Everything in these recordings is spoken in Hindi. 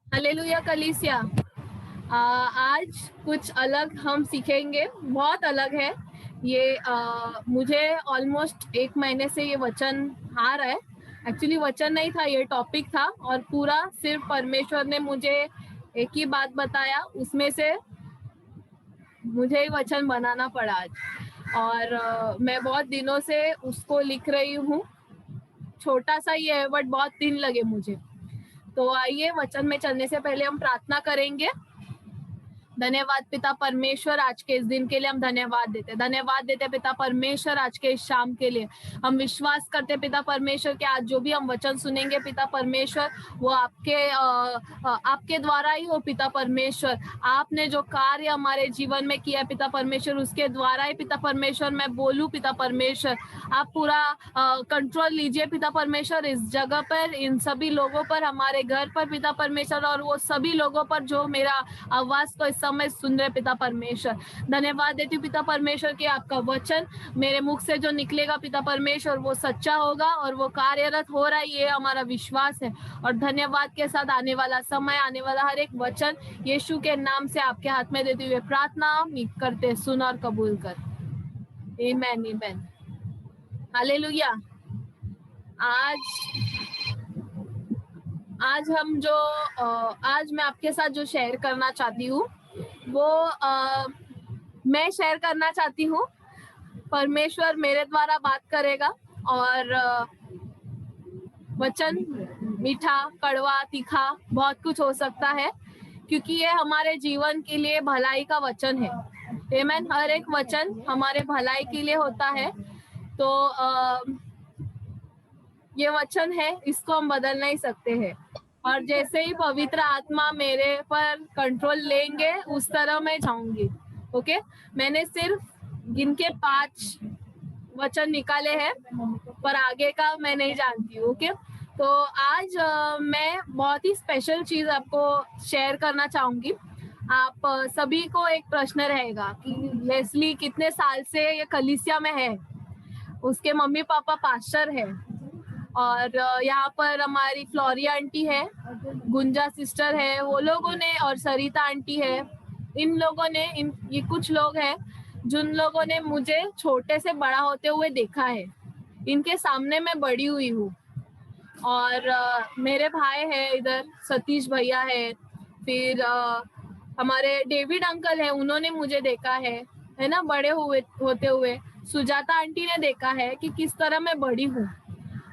हालेलुया कलीसिया। आज कुछ अलग हम सीखेंगे, बहुत अलग है ये। मुझे ऑलमोस्ट 1 महीने से ये वचन आ रहा है। एक्चुअली वचन नहीं था, ये टॉपिक था और पूरा सिर्फ परमेश्वर ने मुझे एक ही बात बताया, उसमें से मुझे ही वचन बनाना पड़ा आज। और मैं बहुत दिनों से उसको लिख रही हूँ। छोटा सा ही है बट बहुत दिन लगे मुझे। तो आइए वचन में चलने से पहले हम प्रार्थना करेंगे। धन्यवाद पिता परमेश्वर, आज के इस दिन के लिए हम धन्यवाद देते पिता परमेश्वर, आज के इस शाम के लिए हम विश्वास करते पिता परमेश्वर के आज जो भी हम वचन सुनेंगे पिता परमेश्वर, वो आपके द्वारा ही हो पिता परमेश्वर। आपने जो कार्य हमारे जीवन में किया पिता परमेश्वर, उसके द्वारा ही पिता परमेश्वर मैं बोलूं पिता परमेश्वर। आप पूरा कंट्रोल लीजिए पिता परमेश्वर इस जगह पर, इन सभी लोगों पर, हमारे घर पर पिता परमेश्वर, और वो सभी लोगों पर जो मेरा आवाज को इस समय सुन रहे पिता परमेश्वर। धन्यवाद देती हूँ पिता परमेश्वर कि आपका वचन मेरे मुख से जो निकलेगा पिता परमेश्वर, वो सच्चा होगा और वो कार्यरत हो रहा है, ये हमारा विश्वास है। और धन्यवाद के साथ आने वाला समय, आने वाला हर एक वचन यीशु के नाम से आपके हाथ में देते हुए प्रार्थना करते, सुन और कबूल कर। आमीन आमीन। हालेलुया। आज हम जो आज मैं आपके साथ जो शेयर करना चाहती हूँ वो मैं शेयर करना चाहती हूँ। परमेश्वर मेरे द्वारा बात करेगा और वचन मीठा, कड़वा, तीखा बहुत कुछ हो सकता है, क्योंकि ये हमारे जीवन के लिए भलाई का वचन है। आमीन। हर एक वचन हमारे भलाई के लिए होता है। तो ये वचन है, इसको हम बदल नहीं सकते हैं। और जैसे ही पवित्र आत्मा मेरे पर कंट्रोल लेंगे उस तरह मैं जाऊंगी। ओके, मैंने सिर्फ गिन के 5 वचन निकाले हैं, पर आगे का मैं नहीं जानती। ओके, तो आज मैं बहुत ही स्पेशल चीज आपको शेयर करना चाहूंगी। आप सभी को एक प्रश्न रहेगा कि लेस्ली कितने साल से ये कलीसिया में है। उसके मम्मी पापा पास्टर है और यहाँ पर हमारी फ्लोरिया आंटी है, गुंजा सिस्टर है, वो लोगों ने, और सरिता आंटी है। इन लोगों ने, ये कुछ लोग हैं जिन लोगों ने मुझे छोटे से बड़ा होते हुए देखा है। इनके सामने मैं बड़ी हुई हूँ। और मेरे भाई है इधर, सतीश भैया है, फिर हमारे डेविड अंकल है, उन्होंने मुझे देखा है ना, बड़े हुए होते हुए। सुजाता आंटी ने देखा है कि किस तरह मैं बड़ी हूँ।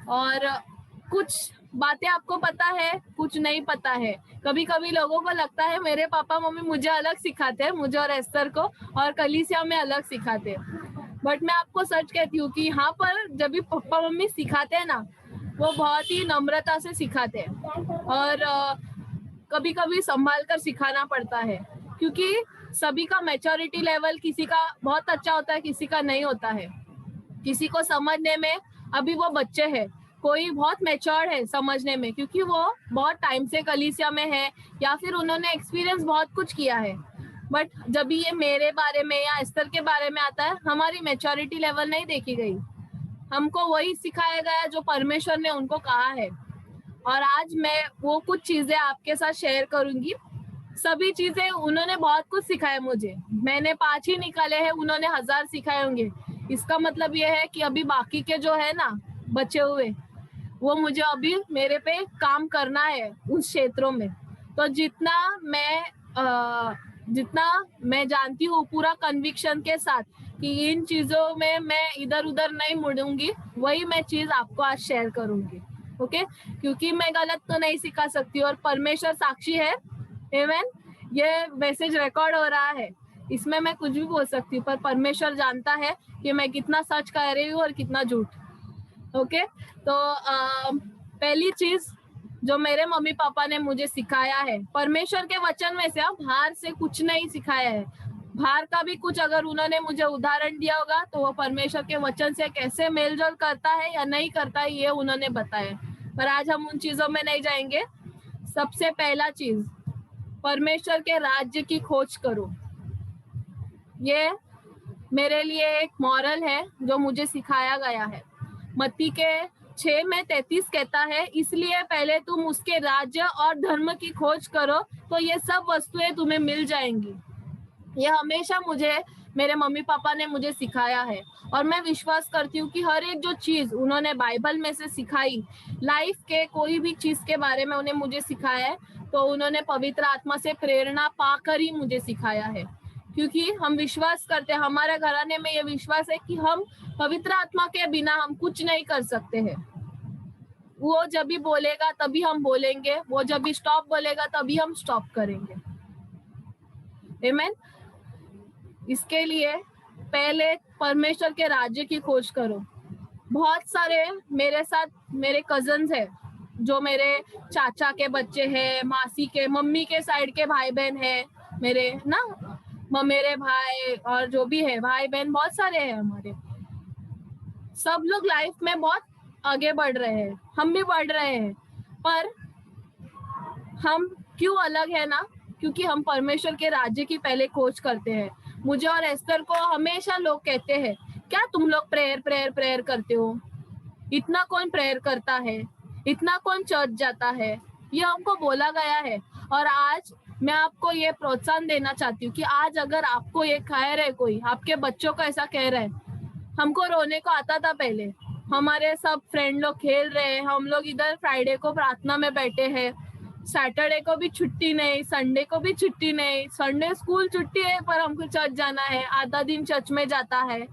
और कुछ बातें आपको पता है, कुछ नहीं पता है। कभी कभी लोगों को लगता है मेरे पापा मम्मी मुझे अलग सिखाते हैं, मुझे और एस्तर को, और कलीसिया में अलग सिखाते हैं। बट मैं आपको सच कहती हूँ कि यहाँ पर जब भी पापा मम्मी सिखाते हैं ना, वो बहुत ही नम्रता से सिखाते हैं और कभी कभी संभाल कर सिखाना पड़ता है, क्योंकि सभी का मैच्योरिटी लेवल किसी का बहुत अच्छा होता है, किसी का नहीं होता है। किसी को समझने में अभी वो बच्चे हैं, कोई बहुत मैच्योर्ड है समझने में, क्योंकि वो बहुत टाइम से कलीसिया में है या फिर उन्होंने एक्सपीरियंस बहुत कुछ किया है। बट जब ये मेरे बारे में या एस्तर के बारे में आता है, हमारी मैच्योरिटी लेवल नहीं देखी गई। हमको वही सिखाया गया जो परमेश्वर ने उनको कहा है। और आज मैं वो कुछ चीजें आपके साथ शेयर करूंगी। सभी चीजें उन्होंने बहुत कुछ सिखाया मुझे। मैंने 5 ही निकाले हैं, उन्होंने 1000 सिखाए होंगे। इसका मतलब ये है कि अभी बाकी के जो है ना बचे हुए, वो मुझे अभी मेरे पे काम करना है उस क्षेत्रों में। तो जितना मैं जानती हूँ पूरा कन्विक्शन के साथ कि इन चीजों में मैं इधर उधर नहीं मुड़ूंगी, वही मैं चीज आपको आज शेयर करूंगी। ओके, क्योंकि मैं गलत तो नहीं सिखा सकती और परमेश्वर साक्षी है। आमीन। ये मैसेज रिकॉर्ड हो रहा है, इसमें मैं कुछ भी बोल सकती हूँ, पर परमेश्वर जानता है कि मैं कितना सच कह रही हूँ और कितना झूठ। ओके, तो पहली चीज जो मेरे मम्मी पापा ने मुझे सिखाया है, परमेश्वर के वचन में से, बाहर से कुछ नहीं सिखाया है। बाहर का भी कुछ अगर उन्होंने मुझे उदाहरण दिया होगा तो वो परमेश्वर के वचन से कैसे मेलजोल करता है या नहीं करता है, ये उन्होंने बताया। पर आज हम उन चीजों में नहीं जाएंगे। सबसे पहला चीज, परमेश्वर के राज्य की खोज करो। ये मेरे लिए एक मॉरल है जो मुझे सिखाया गया है। मत्ती के 6 में 33 कहता है, इसलिए पहले तुम उसके राज्य और धर्म की खोज करो तो ये सब वस्तुएं तुम्हें मिल जाएंगी। ये हमेशा मुझे मेरे मम्मी पापा ने मुझे सिखाया है और मैं विश्वास करती हूँ कि हर एक जो चीज उन्होंने बाइबल में से सिखाई, लाइफ के कोई भी चीज के बारे में उन्हें मुझे सिखाया है, तो उन्होंने पवित्र आत्मा से प्रेरणा पाकर ही मुझे सिखाया है। क्योंकि हम विश्वास करते हैं, हमारे घराने में ये विश्वास है कि हम पवित्र आत्मा के बिना हम कुछ नहीं कर सकते हैं। वो जब भी बोलेगा तभी हम बोलेंगे, वो जब भी स्टॉप बोलेगा तभी हम स्टॉप करेंगे। आमीन। इसके लिए पहले परमेश्वर के राज्य की खोज करो। बहुत सारे मेरे साथ मेरे कजन्स हैं, जो मेरे चाचा के बच्चे हैं, मासी के, मम्मी के साइड के भाई बहन हैं मेरे ना, मेरे भाई और जो भी है भाई बहन बहुत सारे हैं हमारे। सब लोग लाइफ में बहुत आगे बढ़ रहे हैं, हम भी बढ़ रहे हैं, पर हम क्यों अलग है ना? क्योंकि हम परमेश्वर के राज्य की पहले खोज करते हैं। मुझे और एस्टर को हमेशा लोग कहते हैं, क्या तुम लोग प्रेयर प्रेयर प्रेयर करते हो? इतना कौन प्रेयर करता है? इतना कौन चर्च जाता है? ये हमको बोला गया है। और आज मैं आपको ये प्रोत्साहन देना चाहती हूँ कि आज अगर आपको ये कह रहे, कोई आपके बच्चों को ऐसा कह रहा है, हमको रोने को आता था पहले, हमारे सब फ्रेंड लोग खेल रहे हैं, हम लोग इधर फ्राइडे को प्रार्थना में बैठे हैं, सैटरडे को भी छुट्टी नहीं, संडे को भी छुट्टी नहीं, संडे स्कूल छुट्टी है पर हमको चर्च जाना है, आधा दिन चर्च में जाता है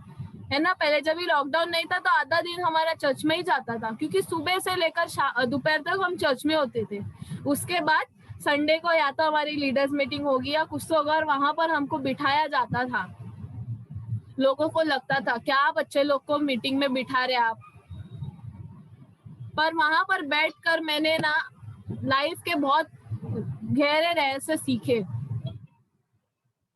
ना। पहले जब भी लॉकडाउन नहीं था तो आधा दिन हमारा चर्च में ही जाता था, क्योंकि सुबह से लेकर दोपहर तक हम चर्च में होते थे। उसके बाद संडे को या तो हमारी लीडर्स मीटिंग होगी या कुछ तो, अगर वहां पर हमको बिठाया जाता था, लोगों को लगता था क्या बच्चे लोग को मीटिंग में बिठा रहे आप, पर वहां पर बैठकर मैंने ना लाइफ के बहुत गहरे रहस्य सीखे।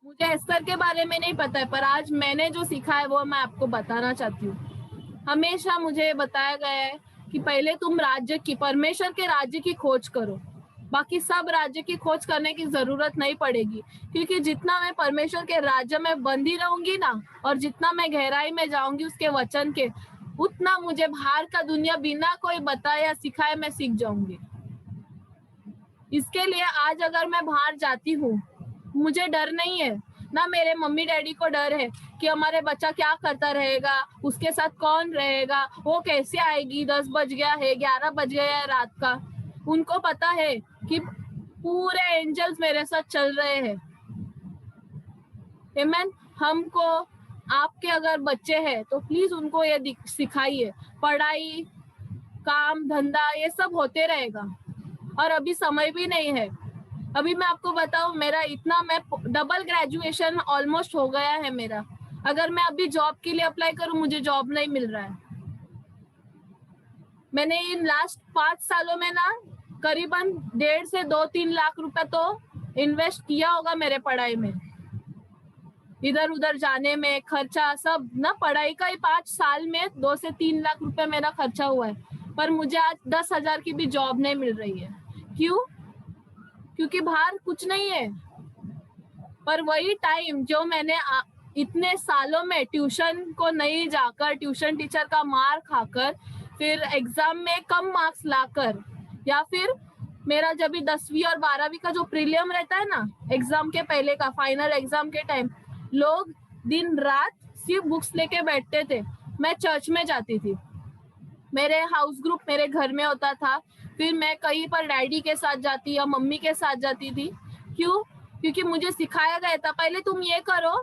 मुझे एस्तर के बारे में नहीं पता है, पर आज मैंने जो सीखा है वो मैं आपको बताना चाहती हूँ। हमेशा मुझे बताया गया है कि पहले तुम राज्य की, परमेश्वर के राज्य की खोज करो, बाकी सब राज्य की खोज करने की जरूरत नहीं पड़ेगी। क्योंकि जितना मैं परमेश्वर के राज्य में बंधी रहूंगी ना, और जितना मैं गहराई में जाऊंगी उसके वचन के, उतना मुझे बाहर का दुनिया बिना कोई बताए या सिखाए मैं सीख जाऊंगी। इसके लिए आज अगर मैं बाहर जाती हूँ, मुझे डर नहीं है ना, मेरे मम्मी डैडी को डर है कि हमारे बच्चा क्या करता रहेगा, उसके साथ कौन रहेगा, वो कैसे आएगी, 10 बज गया है, 11 बज गया है रात का। उनको पता है कि पूरे एंजल्स मेरे साथ चल रहे हैं। आमीन। हमको, आपके अगर बच्चे हैं तो प्लीज उनको ये सिखाइए, पढ़ाई काम धंधा ये सब होते रहेगा, और अभी समय भी नहीं है। अभी मैं आपको बताऊं, मेरा इतना, मैं डबल ग्रेजुएशन ऑलमोस्ट हो गया है मेरा, अगर मैं अभी जॉब के लिए अप्लाई करूं मुझे जॉब नहीं मिल रहा है। मैंने इन लास्ट 5 सालों में ना करीबन 1.5 से 2-3 लाख रुपए तो इन्वेस्ट किया होगा मेरे पढ़ाई में, इधर उधर जाने में खर्चा सब ना, पढ़ाई का ही 5 साल में 2 से 3 लाख रुपए मेरा खर्चा हुआ है, पर मुझे आज 10,000 की भी जॉब नहीं मिल रही है। क्यों? क्योंकि बाहर कुछ नहीं है। पर वही टाइम जो मैंने इतने सालों में ट्यूशन को नहीं जाकर, ट्यूशन टीचर का मार खाकर, फिर एग्जाम में कम मार्क्स लाकर, या फिर मेरा जब भी 10वीं और 12वीं का जो प्रीलियम रहता है ना, एग्जाम के पहले का, फाइनल एग्जाम के टाइम लोग दिन रात सिर्फ बुक्स लेके बैठते थे, मैं चर्च में जाती थी, मेरे हाउस ग्रुप मेरे घर में होता था, फिर मैं कहीं पर डैडी के साथ जाती या मम्मी के साथ जाती थी। क्यों? क्योंकि मुझे सिखाया गया था पहले तुम ये करो,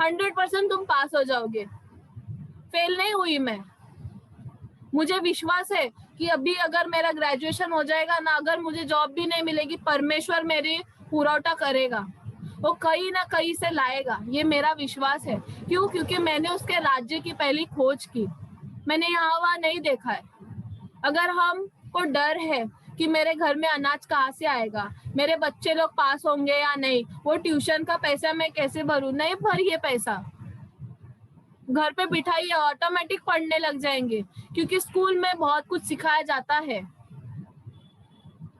100% तुम पास हो जाओगे। फेल नहीं हुई मैं। मुझे विश्वास है कि अभी अगर मेरा ग्रेजुएशन हो जाएगा ना, अगर मुझे जॉब भी नहीं मिलेगी, परमेश्वर मेरी पूरा करेगा, वो कहीं ना कहीं से लाएगा, ये मेरा विश्वास है। क्यों? क्योंकि मैंने उसके राज्य की पहली खोज की, मैंने यहाँ वहाँ नहीं देखा है। अगर हमको डर है कि मेरे घर में अनाज कहाँ से आएगा, मेरे बच्चे लोग पास होंगे या नहीं, वो ट्यूशन का पैसा मैं कैसे भरूं, नहीं भरिए पैसा, घर पे बिठाइए, ऑटोमेटिक पढ़ने लग जाएंगे, क्योंकि स्कूल में बहुत कुछ सिखाया जाता है।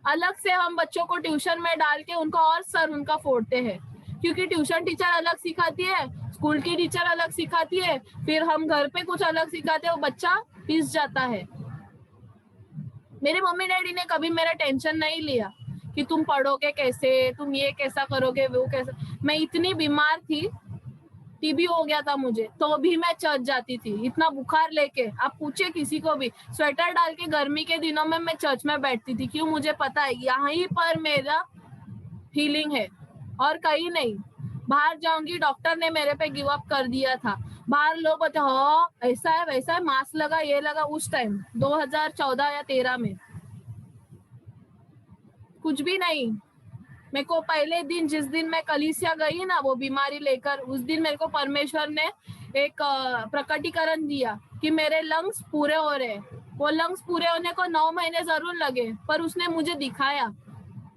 अलग से हम बच्चों को ट्यूशन में डाल के उनको और सर उनका फोड़ते हैं, क्योंकि ट्यूशन टीचर अलग सिखाती है, स्कूल की टीचर अलग सिखाती है, फिर हम घर पे कुछ अलग सिखाते हैं, वो बच्चा पिस जाता है। मेरे मम्मी डैडी ने कभी मेरा टेंशन नहीं लिया कि तुम पढ़ोगे कैसे, तुम ये कैसा करोगे, वो कैसा। मैं इतनी बीमार थी, टीबी हो गया था मुझे, तो भी मैं चर्च जाती थी, इतना बुखार लेके। आप पूछे किसी को भी, स्वेटर डाल के गर्मी के दिनों में मैं चर्च में बैठती थी। क्यों? मुझे पता है यहीं पर मेरा हीलिंग है और कहीं नहीं। बाहर जाऊंगी, डॉक्टर ने मेरे पे गिव अप कर दिया था। बाहर लोग बोलते हो ऐसा है वैसा है, मास्क लगा ये लगा। उस टाइम 2014 या 13 में कुछ भी नहीं। मेरे को पहले दिन, जिस दिन मैं कलीसिया गई ना वो बीमारी लेकर, उस दिन मेरे को परमेश्वर ने एक प्रकटीकरण दिया कि मेरे लंग्स पूरे हो रहे हैं। वो लंग्स पूरे होने को 9 महीने जरूर लगे, पर उसने मुझे दिखाया।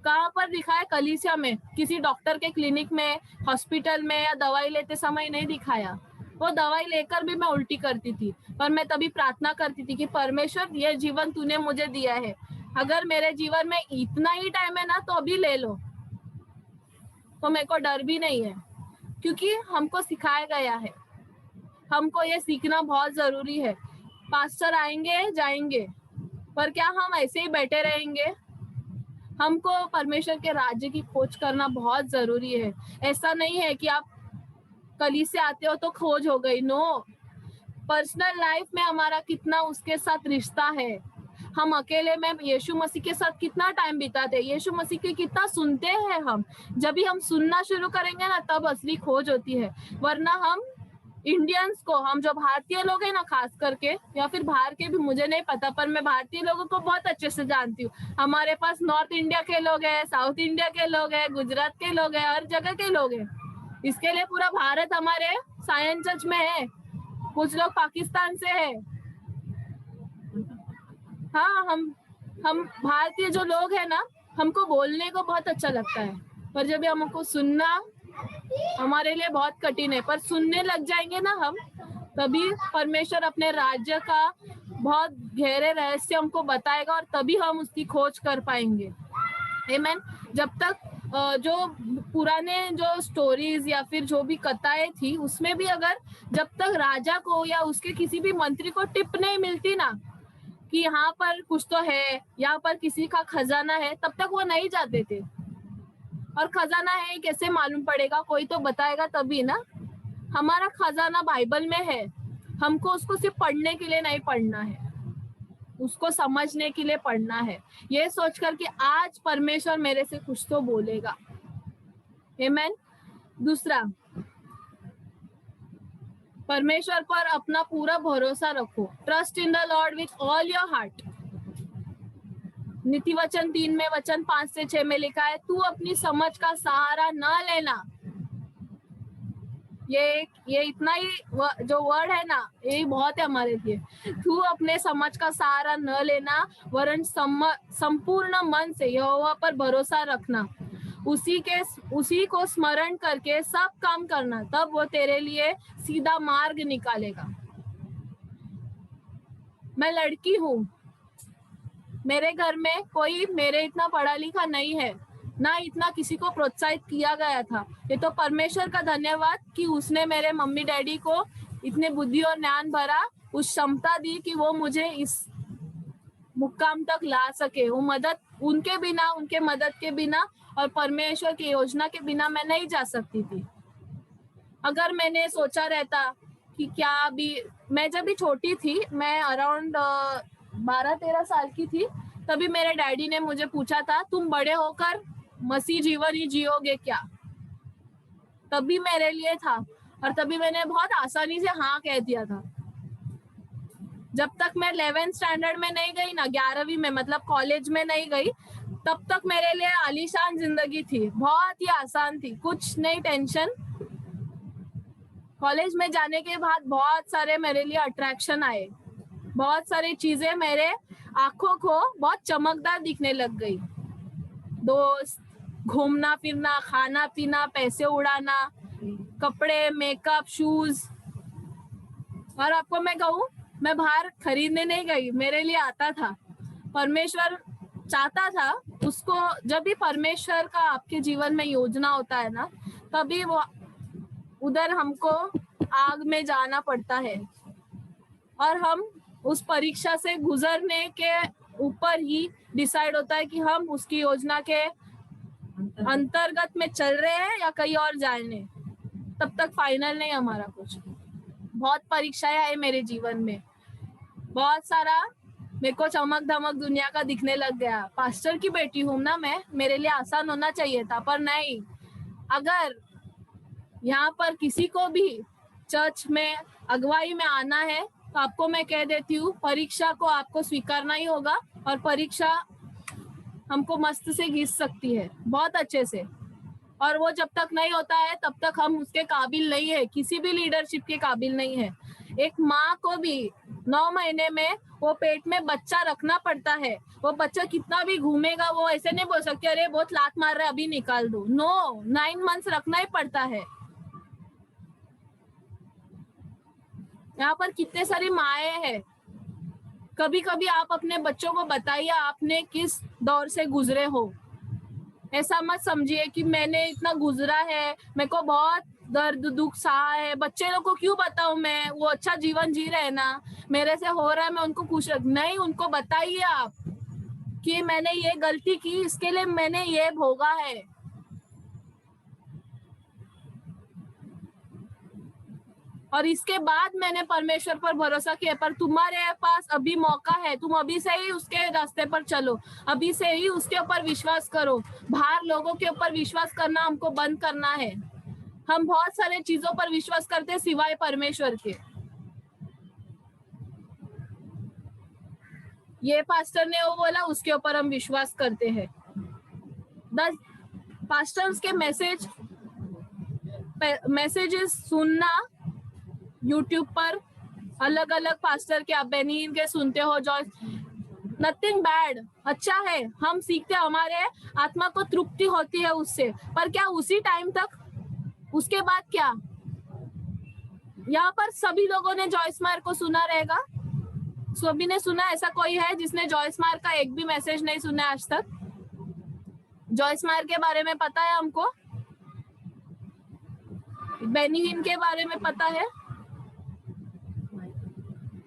कहाँ पर दिखाया? कलीसिया में, किसी डॉक्टर के क्लिनिक में, हॉस्पिटल में या दवाई लेते समय नहीं दिखाया। वो दवाई लेकर भी मैं उल्टी करती थी, पर मैं तभी प्रार्थना करती थी कि परमेश्वर ये जीवन तूने मुझे दिया है, अगर मेरे जीवन में इतना ही टाइम है ना तो अभी ले लो। तो मेरे को डर भी नहीं है, क्योंकि हमको सिखाया गया है। हमको ये सीखना बहुत जरूरी है। पास्टर आएंगे जाएंगे, पर क्या हम ऐसे ही बैठे रहेंगे? हमको परमेश्वर के राज्य की खोज करना बहुत जरूरी है। ऐसा नहीं है कि आप कली से आते हो तो खोज हो गई। नो, पर्सनल लाइफ में हमारा कितना उसके साथ रिश्ता है, हम अकेले में यीशु मसीह के साथ कितना टाइम बिताते हैं, यीशु मसीह के कितना सुनते हैं हम। जब भी हम सुनना शुरू करेंगे ना तब असली खोज होती है। वरना हम इंडियंस को, हम जो भारतीय लोग हैं ना खास करके, या फिर बाहर के भी मुझे नहीं पता, पर मैं भारतीय लोगों को बहुत अच्छे से जानती हूँ। हमारे पास नॉर्थ इंडिया के लोग हैं, साउथ इंडिया के लोग हैं, गुजरात के लोग हैं, हर जगह के लोग हैं। इसके लिए पूरा भारत हमारे सायन चर्च में है। कुछ लोग पाकिस्तान से है। हाँ, हम भारतीय जो लोग हैं ना, हमको बोलने को बहुत अच्छा लगता है, पर जब हमको सुनना हमारे लिए बहुत कठिन है। पर सुनने लग जाएंगे ना हम, तभी परमेश्वर अपने राज्य का बहुत गहरे रहस्य हमको बताएगा और तभी हम उसकी खोज कर पाएंगे। आमीन। जब तक जो पुराने जो स्टोरीज या फिर जो भी कथाएं थी, उसमें भी अगर जब तक राजा को या उसके किसी भी मंत्री को टिप नहीं मिलती ना कि यहाँ पर कुछ तो है, यहाँ पर किसी का खजाना है, तब तक वो नहीं जाते थे। और खजाना है कैसे मालूम पड़ेगा? कोई तो बताएगा तभी ना। हमारा खजाना बाइबल में है, हमको उसको सिर्फ पढ़ने के लिए नहीं पढ़ना है, उसको समझने के लिए पढ़ना है, ये सोचकर कि आज परमेश्वर मेरे से कुछ तो बोलेगा। आमीन। दूसरा, परमेश्वर पर अपना पूरा भरोसा रखो। Trust in the Lord with all your heart. नीति वचन 3 में वचन 5 से 6 में लिखा है, तू अपनी समझ का सहारा न लेना। ये इतना ही जो वर्ड है ना, ये बहुत है हमारे लिए। तू अपने समझ का सहारा न लेना, वरन संपूर्ण मन से यहोवा पर भरोसा रखना। उसी को स्मरण करके सब काम करना, तब वो तेरे लिए सीधा मार्ग निकालेगा। मैं लड़की हूँ, मेरे घर में कोई मेरे इतना पढ़ा लिखा नहीं है, ना इतना किसी को प्रोत्साहित किया गया था। ये तो परमेश्वर का धन्यवाद कि उसने मेरे मम्मी डैडी को इतने बुद्धि और ज्ञान भरा, उस क्षमता दी कि वो मुझे इस मुकाम तक ला सके। वो मदद, उनके बिना, उनके मदद के बिना और परमेश्वर की योजना के बिना मैं नहीं जा सकती थी। अगर मैंने सोचा रहता कि क्या अभी, मैं जब भी छोटी थी, मैं अराउंड 12-13 साल की थी, तभी मेरे डैडी ने मुझे पूछा था, तुम बड़े होकर मसीह जीवन ही जियोगे क्या? तभी मेरे लिए था और तभी मैंने बहुत आसानी से हाँ कह दिया था। जब तक मैं 11th स्टैंडर्ड में नहीं गई ना, 11वीं में, मतलब कॉलेज में नहीं गई, तब तक मेरे लिए आलीशान जिंदगी थी, बहुत ही आसान थी, कुछ नहीं टेंशन। कॉलेज में जाने के बाद बहुत सारे मेरे लिए अट्रैक्शन आए, बहुत सारी चीजें मेरे आंखों को बहुत चमकदार दिखने लग गई। दोस्त, घूमना फिरना, खाना पीना, पैसे उड़ाना, कपड़े, मेकअप, शूज। और आपको मैं कहूँ, मैं बाहर खरीदने नहीं गई, मेरे लिए आता था। परमेश्वर चाहता था उसको। जब भी परमेश्वर का आपके जीवन में योजना होता है ना, तभी वो उधर हमको आग में जाना पड़ता है और हम उस परीक्षा से गुजरने के ऊपर ही डिसाइड होता है कि हम उसकी योजना के अंतर्गत में चल रहे हैं या कहीं और जाने। तब तक फाइनल नहीं हमारा कुछ। बहुत परीक्षाएं आई मेरे जीवन में, बहुत सारा मेरे को चमक धमक दुनिया का दिखने लग गया। पास्टर की बेटी हूँ ना मैं, मेरे लिए आसान होना चाहिए था, पर नहीं। अगर यहाँ पर किसी को भी चर्च में अगुवाई में आना है तो आपको मैं कह देती हूँ, परीक्षा को आपको स्वीकारना ही होगा। और परीक्षा हमको मस्त से घिस सकती है, बहुत अच्छे से। और वो जब तक नहीं होता है तब तक हम उसके काबिल नहीं है, किसी भी लीडरशिप के काबिल नहीं है। एक माँ को भी 9 महीने में वो पेट में बच्चा रखना पड़ता है। वो बच्चा कितना भी घूमेगा, वो ऐसे नहीं बोल सकते अरे बहुत लात मार रहा है अभी निकाल दो। नो, 9 मंथ्स रखना ही पड़ता है। यहाँ पर कितने सारी माएँ हैं। कभी कभी आप अपने बच्चों को बताइए आपने किस दौर से गुजरे हो। ऐसा मत समझिए कि मैंने इतना गुजरा है, मेरे को बहुत दर्द दुख सहा है, बच्चे लोग को क्यों बताऊं मैं, वो अच्छा जीवन जी रहे हैं ना, मेरे से हो रहा है मैं उनको खुश रख। नहीं, उनको बताइए आप कि मैंने ये गलती की, इसके लिए मैंने ये भोगा है। और इसके बाद मैंने परमेश्वर पर भरोसा किया। पर तुम्हारे पास अभी मौका है, तुम अभी से ही उसके रास्ते पर चलो, अभी से ही उसके ऊपर विश्वास करो। बाहर लोगों के ऊपर विश्वास करना हमको बंद करना है। हम बहुत सारे चीजों पर विश्वास करते हैं सिवाय परमेश्वर के। ये पास्टर ने वो बोला, उसके ऊपर हम विश्वास करते हैं। 10 पास्टर्स के मैसेजेस सुनना यूट्यूब पर, अलग अलग पास्टर के, आप बेनी के सुनते हो, जॉयस, नथिंग बैड, अच्छा है, हम सीखते, हमारे आत्मा को तृप्ति होती है उससे। पर क्या उसी टाइम तक? उसके बाद क्या? यहाँ पर सभी लोगों ने जॉयस मायर को सुना रहेगा, सभी ने सुना। ऐसा कोई है जिसने जॉयस मायर का एक भी मैसेज नहीं सुना आज तक? जॉयस मायर के बारे में पता है हमको, बेनी हिन के बारे में पता है,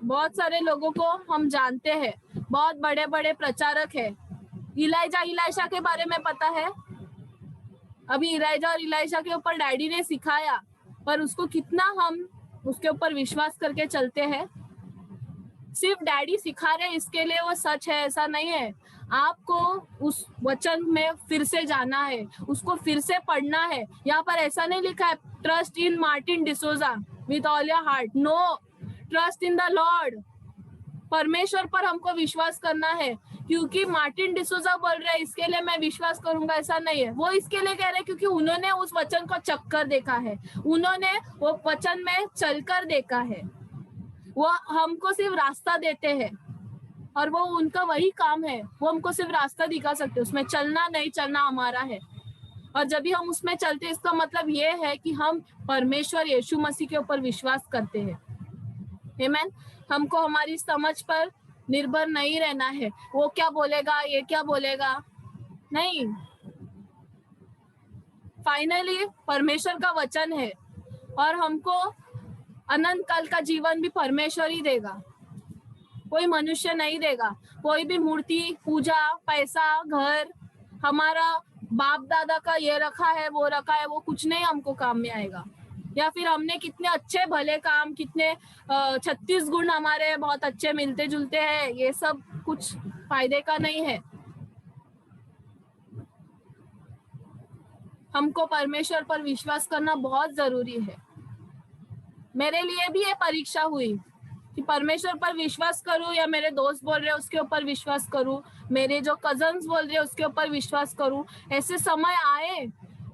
बहुत सारे लोगों को हम जानते हैं, बहुत बड़े बड़े प्रचारक है। इलाइशा के बारे में पता है। अभी इलाइशा के ऊपर डैडी ने सिखाया, पर उसको कितना हम उसके ऊपर विश्वास करके चलते हैं। सिर्फ डैडी सिखा रहे इसके लिए वो सच है ऐसा नहीं है। आपको उस वचन में फिर से जाना है, उसको फिर से पढ़ना है। यहाँ पर ऐसा नहीं लिखा है trust in Martin D'Souza with all your heart. No, trust in the Lord. परमेश्वर पर हमको विश्वास करना है, क्योंकि मार्टिन डिसोजा बोल रहे हैं इसके लिए मैं विश्वास करूंगा, ऐसा नहीं है। वो इसके लिए कह रहे हैं क्योंकि उन्होंने उस वचन को चक्कर देखा है, उन्होंने वो वचन में चलकर देखा है। वो हमको सिर्फ रास्ता देते हैं और वो उनका वही काम है, वो हमको सिर्फ रास्ता दिखा सकते, उसमें चलना नहीं चलना हमारा है। और जब भी हम उसमें चलते, इसका मतलब ये है कि हम परमेश्वर यीशु मसीह के ऊपर विश्वास करते हैं। आमीन। हमको हमारी समझ पर निर्भर नहीं रहना है, वो क्या बोलेगा, ये क्या बोलेगा, नहीं। फाइनली परमेश्वर का वचन है और हमको अनंत काल का जीवन भी परमेश्वर ही देगा, कोई मनुष्य नहीं देगा। कोई भी मूर्ति पूजा, पैसा, घर, हमारा बाप दादा का ये रखा है वो रखा है, वो कुछ नहीं हमको काम में आएगा। या फिर हमने कितने अच्छे भले काम, कितने 36 गुण हमारे बहुत अच्छे मिलते जुलते हैं, ये सब कुछ फायदे का नहीं है। हमको परमेश्वर पर विश्वास करना बहुत जरूरी है। मेरे लिए भी ये परीक्षा हुई कि परमेश्वर पर विश्वास करूं या मेरे दोस्त बोल रहे हैं उसके ऊपर विश्वास करूं, मेरे जो कजन्स बोल रहे हैं उसके ऊपर विश्वास करूं। ऐसे समय आए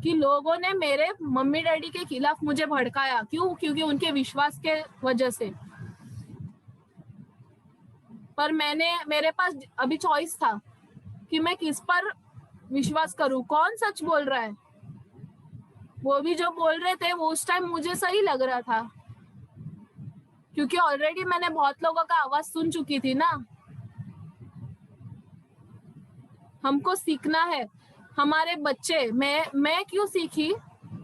कि लोगों ने मेरे मम्मी डैडी के खिलाफ मुझे भड़काया। क्यों? क्योंकि उनके विश्वास के वजह से। पर मेरे पास अभी चॉइस था कि मैं किस पर विश्वास करूं, कौन सच बोल रहा है। वो भी जो बोल रहे थे वो उस टाइम मुझे सही लग रहा था, क्योंकि ऑलरेडी मैंने बहुत लोगों का आवाज सुन चुकी थी ना। हमको सीखना है। हमारे बच्चे, मैं क्यों सीखी?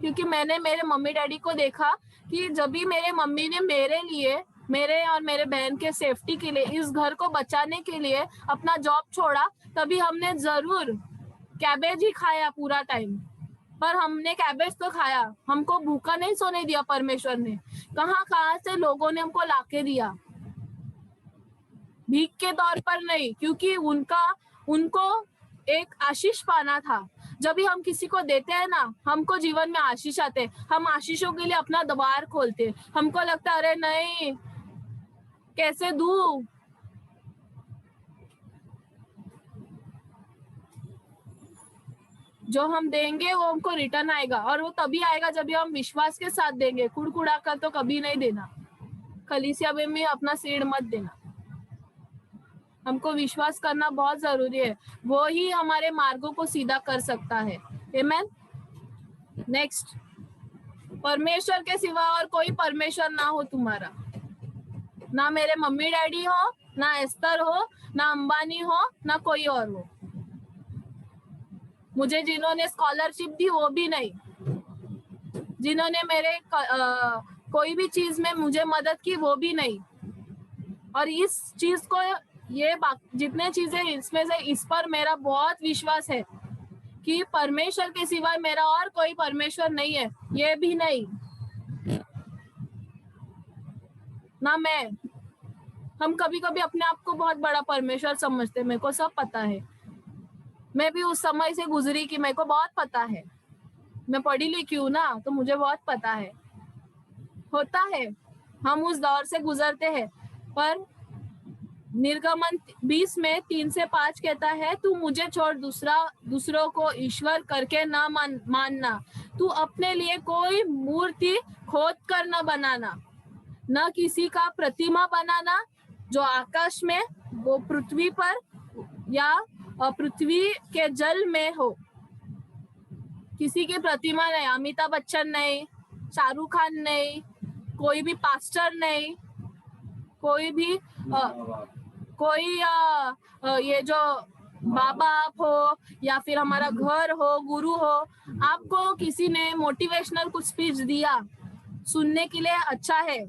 क्योंकि मैंने मेरे मम्मी डैडी को देखा कि जब भी मेरे मम्मी ने मेरे लिए मेरे और मेरे बहन के सेफ्टी के लिए, इस घर को बचाने के लिए अपना जॉब छोड़ा, तभी हमने जरूर कैबेज ही खाया पूरा टाइम, पर हमने कैबेज तो खाया, हमको भूखा नहीं सोने दिया परमेश्वर ने। कहाँ से लोगों ने हमको लाके दिया, भीख के तौर पर नहीं, क्योंकि उनको एक आशीष पाना था। जब भी हम किसी को देते हैं ना, हमको जीवन में आशीष आते, हम आशीषों के लिए अपना द्वार खोलते। हमको लगता अरे नहीं, कैसे दूं, जो हम देंगे वो हमको रिटर्न आएगा, और वो तभी आएगा जब भी हम विश्वास के साथ देंगे। कुड़कुड़ा कर तो कभी नहीं देना, कलीसिया में अपना सीड मत देना। हमको विश्वास करना बहुत जरूरी है, वो ही हमारे मार्गों को सीधा कर सकता है। आमेन। नेक्स्ट, परमेश्वर के सिवा और कोई परमेश्वर ना हो तुम्हारा। ना मेरे मम्मी डैडी हो, ना एस्तर हो, ना अंबानी हो, ना कोई और हो। मुझे जिन्होंने स्कॉलरशिप दी वो भी नहीं, जिन्होंने मेरे कोई भी चीज में मुझे मदद की वो भी नहीं। और इस चीज को, ये जितने चीजें इसमें से, इस पर मेरा बहुत विश्वास है कि परमेश्वर के सिवाय मेरा और कोई परमेश्वर नहीं है, ये भी नहीं, ना मैं। हम कभी कभी अपने आप को बहुत बड़ा परमेश्वर समझते हैं, मेरे को सब पता है। मैं भी उस समय से गुजरी कि मेरे को बहुत पता है, मैं पढ़ी लिखी हूँ ना, तो मुझे बहुत पता है। होता है, हम उस दौर से गुजरते हैं। पर निर्गमन 20 में 3 से 5 कहता है, तू मुझे छोड़ दूसरों को ईश्वर करके ना मानना, तू अपने लिए कोई मूर्ति खोद कर न बनाना, न किसी का प्रतिमा बनाना, जो आकाश में, वो पृथ्वी पर या पृथ्वी के जल में हो। किसी की प्रतिमा नहीं, अमिताभ बच्चन नहीं, शाहरुख खान नहीं, कोई भी पास्टर नहीं, कोई भी ये जो बाबा आप हो या फिर हमारा घर हो, गुरु हो, आपको किसी ने मोटिवेशनल कुछ स्पीच दिया, सुनने के लिए अच्छा है,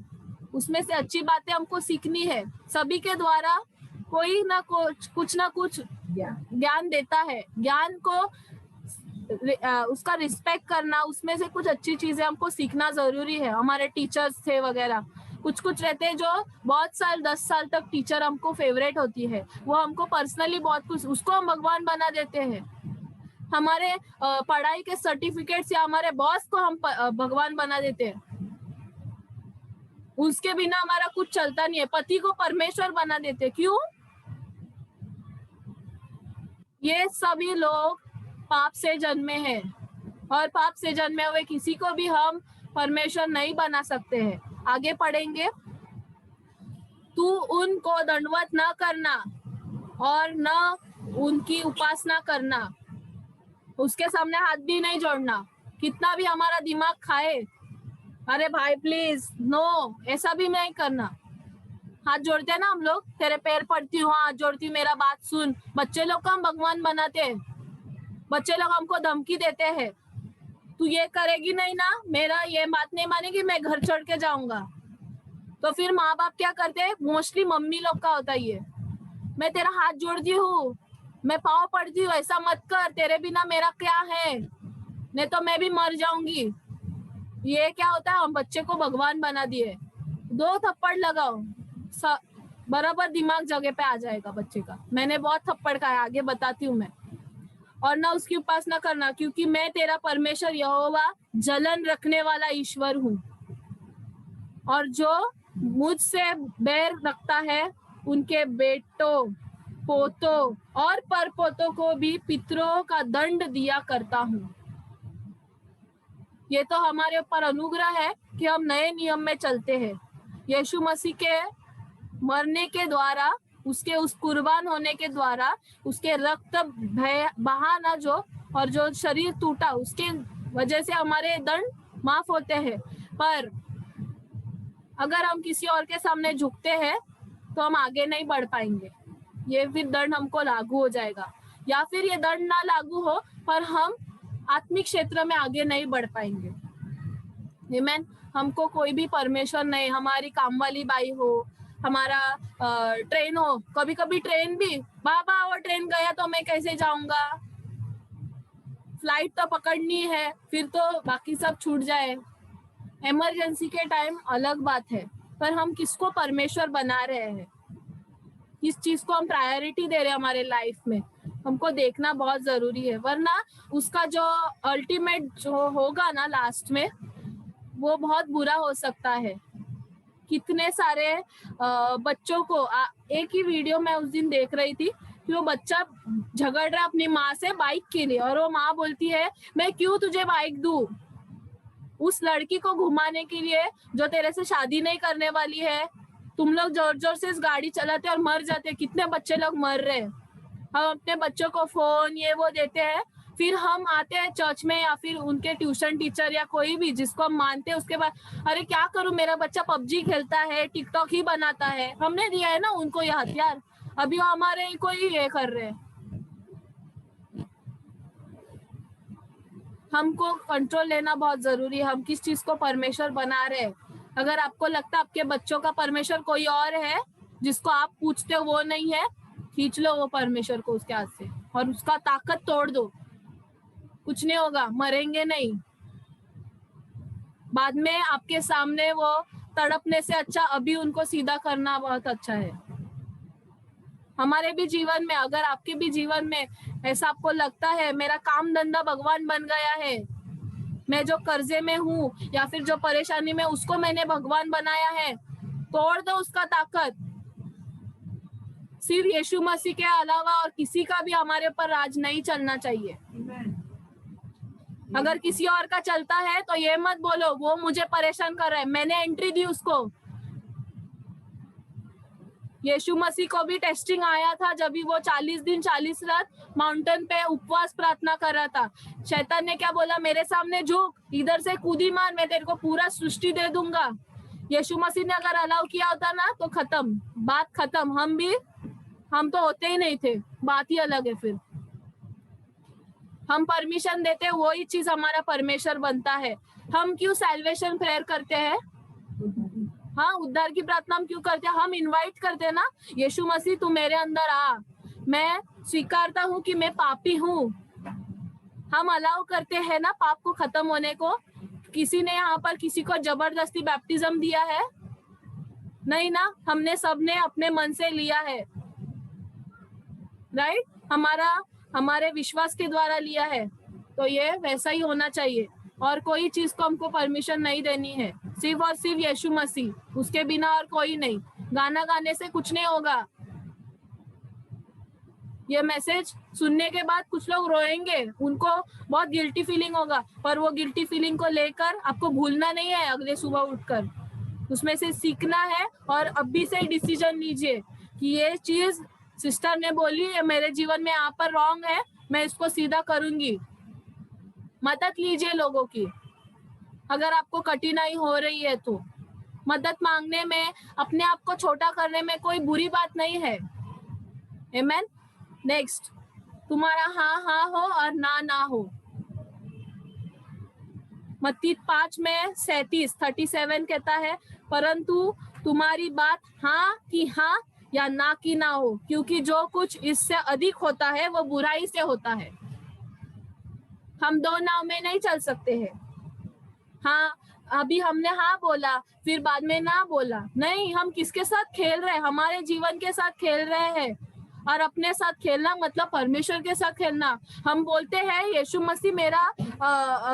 उसमें से अच्छी बातें हमको सीखनी है। सभी के द्वारा कोई ना कुछ ना कुछ ज्ञान देता है, ज्ञान को उसका रिस्पेक्ट करना, उसमें से कुछ अच्छी चीजें हमको सीखना जरूरी है। हमारे टीचर्स थे वगैरह, कुछ रहते हैं जो बहुत साल 10 साल तक टीचर हमको फेवरेट होती है, वो हमको पर्सनली बहुत कुछ, उसको हम भगवान बना देते हैं। हमारे पढ़ाई के सर्टिफिकेट्स या हमारे बॉस को हम भगवान बना देते हैं, उसके बिना हमारा कुछ चलता नहीं है। पति को परमेश्वर बना देते हैं, क्यों? ये सभी लोग पाप से जन्मे हैं, और पाप से जन्मे हुए किसी को भी हम परमेश्वर नहीं बना सकते हैं। आगे पढ़ेंगे, तू उनको दंडवत न करना और न उनकी उपासना करना, उसके सामने हाथ भी नहीं जोड़ना। कितना भी हमारा दिमाग खाए, अरे भाई प्लीज नो, ऐसा भी नहीं करना। हाथ जोड़ते हैं ना हम लोग, तेरे पैर पड़ती हूँ, हाथ जोड़ती हूँ, मेरा बात सुन। बच्चे लोग को हम भगवान बनाते हैं, बच्चे लोग हमको धमकी देते हैं, तू ये करेगी नहीं ना, मेरा ये बात नहीं मानेगी, मैं घर छोड़ के जाऊंगा। तो फिर माँ बाप क्या करते हैं, मोस्टली मम्मी लोग का होता है ये, मैं तेरा हाथ जोड़ती हूँ, मैं पाँव पड़ती हूँ, ऐसा मत कर, तेरे बिना मेरा क्या है, नहीं तो मैं भी मर जाऊंगी। ये क्या होता है, हम बच्चे को भगवान बना दिए। 2 थप्पड़ लगाओ, बराबर दिमाग जगह पे आ जाएगा बच्चे का। मैंने बहुत थप्पड़ खाया, आगे बताती हूँ मैं। और ना उसकी उपासना करना, क्योंकि मैं तेरा परमेश्वर यहोवा जलन रखने वाला ईश्वर हूँ, और जो मुझसे बैर रखता है उनके बेटों, पोतों और परपोतों को भी पितरों का दंड दिया करता हूँ। ये तो हमारे ऊपर अनुग्रह है कि हम नए नियम में चलते हैं। यीशु मसीह के मरने के द्वारा, उसके उस कुर्बान होने के द्वारा, उसके रक्त बहाना जो, और जो शरीर टूटा, उसके वजह से हमारे दंड माफ होते हैं। पर अगर हम किसी और के सामने झुकते हैं तो हम आगे नहीं बढ़ पाएंगे, ये फिर दंड हमको लागू हो जाएगा। या फिर ये दंड ना लागू हो पर हम आत्मिक क्षेत्र में आगे नहीं बढ़ पाएंगे। आमीन। हमको कोई भी परमिशन नहीं, हमारी काम वाली बाई हो, हमारा ट्रेन हो, कभी कभी ट्रेन भी, बाबा वो ट्रेन गया तो मैं कैसे जाऊंगा, फ्लाइट तो पकड़नी है, फिर तो बाकी सब छूट जाए। इमरजेंसी के टाइम अलग बात है, पर हम किसको परमेश्वर बना रहे हैं, किस चीज को हम प्रायोरिटी दे रहे हैं हमारे लाइफ में, हमको देखना बहुत जरूरी है। वरना उसका जो अल्टीमेट जो होगा ना लास्ट में, वो बहुत बुरा हो सकता है। कितने सारे बच्चों को एक ही वीडियो मैं उस दिन देख रही थी कि वो बच्चा झगड़ रहा अपनी माँ से बाइक के लिए, और वो माँ बोलती है मैं क्यों तुझे बाइक दूं, उस लड़की को घुमाने के लिए जो तेरे से शादी नहीं करने वाली है। तुम लोग जोर जोर से इस गाड़ी चलाते और मर जाते, कितने बच्चे लोग मर रहे हैं। हम अपने बच्चों को फोन ये वो देते हैं, फिर हम आते हैं चर्च में या फिर उनके ट्यूशन टीचर या कोई भी जिसको हम मानते हैं, उसके बाद अरे क्या करूं, मेरा बच्चा पबजी खेलता है, टिकटॉक ही बनाता है। हमने दिया है ना उनको ये हथियार, अभी वो हमारे को ही ये कर रहे हैं। हमको कंट्रोल लेना बहुत जरूरी है, हम किस चीज को परमेश्वर बना रहे हैं। अगर आपको लगता है आपके बच्चों का परमेश्वर कोई और है जिसको आप पूछते हो वो नहीं है, खींच लो वो परमेश्वर को उसके हाथ से और उसका ताकत तोड़ दो, कुछ नहीं होगा, मरेंगे नहीं। बाद में आपके सामने वो तड़पने से अच्छा अभी उनको सीधा करना बहुत अच्छा है। हमारे भी जीवन में, अगर आपके भी जीवन में ऐसा आपको लगता है मेरा काम धंधा भगवान बन गया है, मैं जो कर्जे में हूँ या फिर जो परेशानी में उसको मैंने भगवान बनाया है, तोड़ दो उसका ताकत। सिर्फ यीशु मसीह के अलावा और किसी का भी हमारे ऊपर राज नहीं चलना चाहिए। अगर किसी और का चलता है तो ये मत बोलो वो मुझे परेशान कर रहा है, मैंने एंट्री दी उसको। यीशु मसीह को भी टेस्टिंग आया था जब भी वो 40 दिन 40 रात माउंटेन पे उपवास प्रार्थना कर रहा था। शैतान ने क्या बोला, मेरे सामने झुक, इधर से कूदी मार, मैं तेरे को पूरा सृष्टि दे दूंगा। यीशु मसीह ने अगर अलाउ किया होता ना तो खत्म, बात खत्म। हम तो होते ही नहीं थे, बात ही अलग है। फिर हम परमिशन देते हैं, वही चीज हमारा परमेश्वर बनता है। हम क्यों सैल्वेशन प्रेयर करते हैं, हाँ उद्धार की प्रार्थना हम क्यों करते हैं, हम इनवाइट करते हैं ना, यीशु मसीह तू मेरे अंदर आ, मैं स्वीकारता हूँ कि मैं पापी हूँ। हम अलाउ करते हैं ना पाप को खत्म होने को। किसी ने यहाँ पर किसी को जबरदस्ती बैप्टिज्म दिया है? नहीं ना, हमने सबने अपने मन से लिया है, राइट? हमारे विश्वास के द्वारा लिया है। तो ये वैसा ही होना चाहिए, और कोई चीज को हमको परमिशन नहीं देनी है, सिर्फ और सिर्फ यीशु मसीह, उसके बिना और कोई नहीं। गाना गाने से कुछ नहीं होगा। ये मैसेज सुनने के बाद कुछ लोग रोएंगे, उनको बहुत गिल्टी फीलिंग होगा, पर वो गिल्टी फीलिंग को लेकर आपको भूलना नहीं है। अगले सुबह उठकर उसमें से सीखना है और अभी से डिसीजन लीजिए कि ये चीज सिस्टर ने बोली है मेरे जीवन में यहाँ पर रॉन्ग है, मैं इसको सीधा करूंगी। मदद लीजिए लोगों की, अगर आपको कठिनाई हो रही है तो मदद मांगने में, अपने आप को छोटा करने में कोई बुरी बात नहीं है। आमेन। नेक्स्ट, तुम्हारा हाँ हाँ हो और ना ना हो। मत्ती 5 में 37 कहता है, परंतु तुम्हारी बात हाँ की हाँ या ना की ना हो, क्योंकि जो कुछ इससे अधिक होता है वो बुराई से होता है। हम दो नाव में नहीं चल सकते हैं। हाँ, अभी हमने हाँ बोला फिर बाद में ना बोला, नहीं। हम किसके साथ खेल रहे हैं? हमारे जीवन के साथ खेल रहे हैं। और अपने साथ खेलना मतलब परमेश्वर के साथ खेलना। हम बोलते हैं यीशु मसीह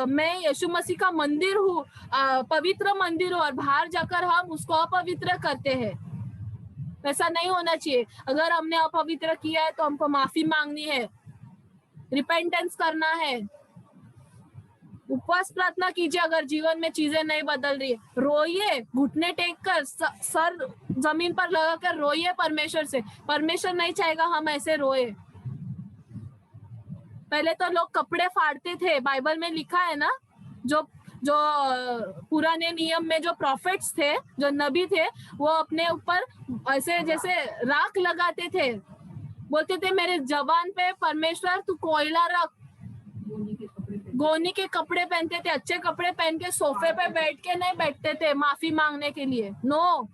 मैं यीशु मसीह का मंदिर हूँ, पवित्र मंदिर हूँ, और बाहर जाकर हम उसको अपवित्र करते हैं। ऐसा नहीं होना चाहिए। अगर हमने अपवित्र किया है तो हमको माफी मांगनी है, रिपेंटेंस करना है, उपवास प्रार्थना कीजिए। अगर जीवन में चीजें नहीं बदल रही है, रोइए, घुटने टेक कर, सर जमीन पर लगाकर रोइए परमेश्वर से। परमेश्वर नहीं चाहेगा हम ऐसे रोए। पहले तो लोग कपड़े फाड़ते थे, बाइबल में लिखा है ना, जो पुराने नियम में जो प्रॉफिट्स थे, जो नबी थे, वो अपने ऊपर ऐसे जैसे राख लगाते थे, बोलते थे मेरे जवान पे परमेश्वर तू कोयला रख, गोनी के कपड़े पहनते थे, अच्छे कपड़े पहन के सोफे पे बैठ के नहीं बैठते थे माफी मांगने के लिए। नो,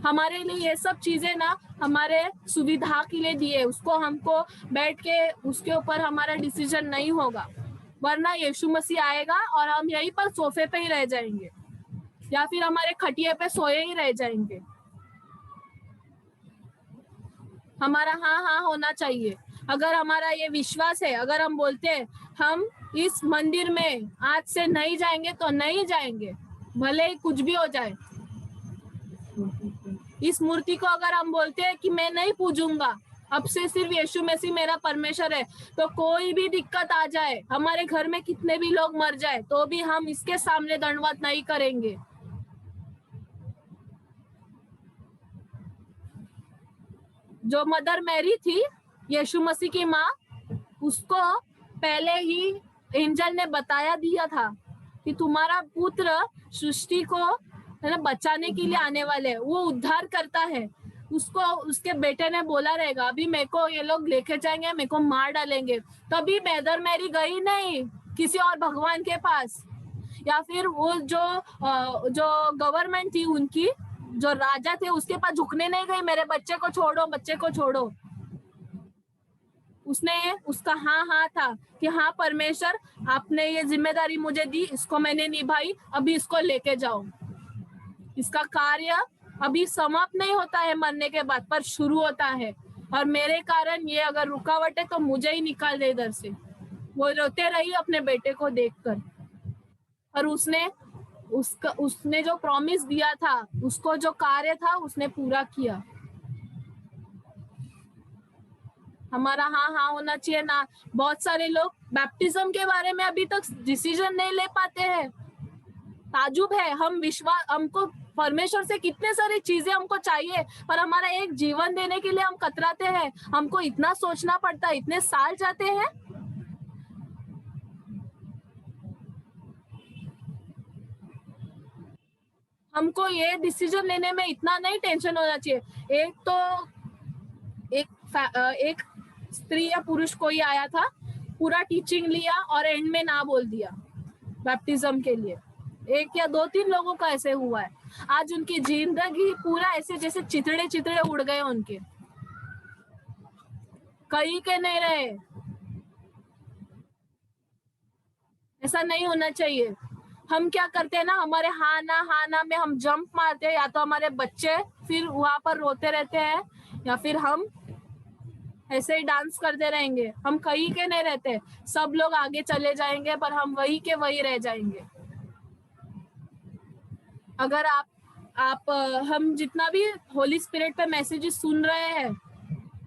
हमारे लिए ये सब चीजें ना हमारे सुविधा के लिए दिए, उसको हमको बैठ के उसके ऊपर हमारा डिसीजन नहीं होगा, वरना यीशु मसीह आएगा और हम यहीं पर सोफे पे ही रह जाएंगे या फिर हमारे खटिए पे सोए ही रह जाएंगे। हमारा हाँ हाँ होना चाहिए। अगर हमारा ये विश्वास है, अगर हम बोलते हैं हम इस मंदिर में आज से नहीं जाएंगे तो नहीं जाएंगे, भले ही कुछ भी हो जाए। इस मूर्ति को अगर हम बोलते हैं कि मैं नहीं पूजूंगा, अब से सिर्फ यीशु मसीह मेरा परमेश्वर है, तो कोई भी दिक्कत आ जाए, हमारे घर में कितने भी लोग मर जाए, तो भी हम इसके सामने दंडवत नहीं करेंगे। जो मदर मैरी थी, यीशु मसीह की माँ, उसको पहले ही एंजल ने बताया दिया था कि तुम्हारा पुत्र सृष्टि को है ना बचाने के लिए आने वाले है, वो उद्धार करता है। उसको उसके बेटे ने बोला रहेगा अभी मेरे को ये लोग लेके जाएंगे, मेरे को मार डालेंगे, तभी मदर मैरी गई नहीं किसी और भगवान के पास, या फिर वो जो गवर्नमेंट थी उनकी, जो राजा थे उसके पास झुकने नहीं गई, मेरे बच्चे को छोड़ो, बच्चे को छोड़ो। उसने उसका हाँ हाँ था कि हाँ परमेश्वर, आपने ये जिम्मेदारी मुझे दी, इसको मैंने निभाई, अभी इसको लेके जाओ। इसका कार्य अभी समाप्त नहीं होता है मरने के बाद, पर शुरू होता है, और मेरे कारण ये अगर रुकावट है तो मुझे ही निकाल दे इधर से। वो रोते रही अपने बेटे को देखकर, और उसने जो प्रॉमिस दिया था, उसको जो कार्य था उसने पूरा किया। हमारा हाँ हाँ होना चाहिए ना। बहुत सारे लोग बैप्टिज्म के बारे में अभी तक डिसीजन नहीं ले पाते हैं। ताजुब है, हमको परमेश्वर से कितने सारी चीजें हमको चाहिए, पर हमारा एक जीवन देने के लिए हम कतराते हैं, हमको इतना सोचना पड़ता है, इतने साल जाते हैं। हमको ये डिसीजन लेने में इतना नहीं टेंशन होना चाहिए। एक स्त्री या पुरुष कोई आया था, पूरा टीचिंग लिया और एंड में ना बोल दिया बैप्टिज्म के लिए। एक या 2-3 लोगों का ऐसे हुआ है। आज उनकी जिंदगी पूरा ऐसे जैसे चितड़े चितड़े उड़ गए उनके, कहीं के नहीं रहे। ऐसा नहीं होना चाहिए। हम क्या करते हैं ना, हमारे हाँ ना में हम जंप मारते हैं, या तो हमारे बच्चे फिर वहां पर रोते रहते हैं, या फिर हम ऐसे ही डांस करते रहेंगे। हम कहीं के नहीं रहते, सब लोग आगे चले जाएंगे पर हम वही के वही रह जाएंगे। अगर हम जितना भी होली स्पिरिट पे मैसेजेस सुन रहे हैं,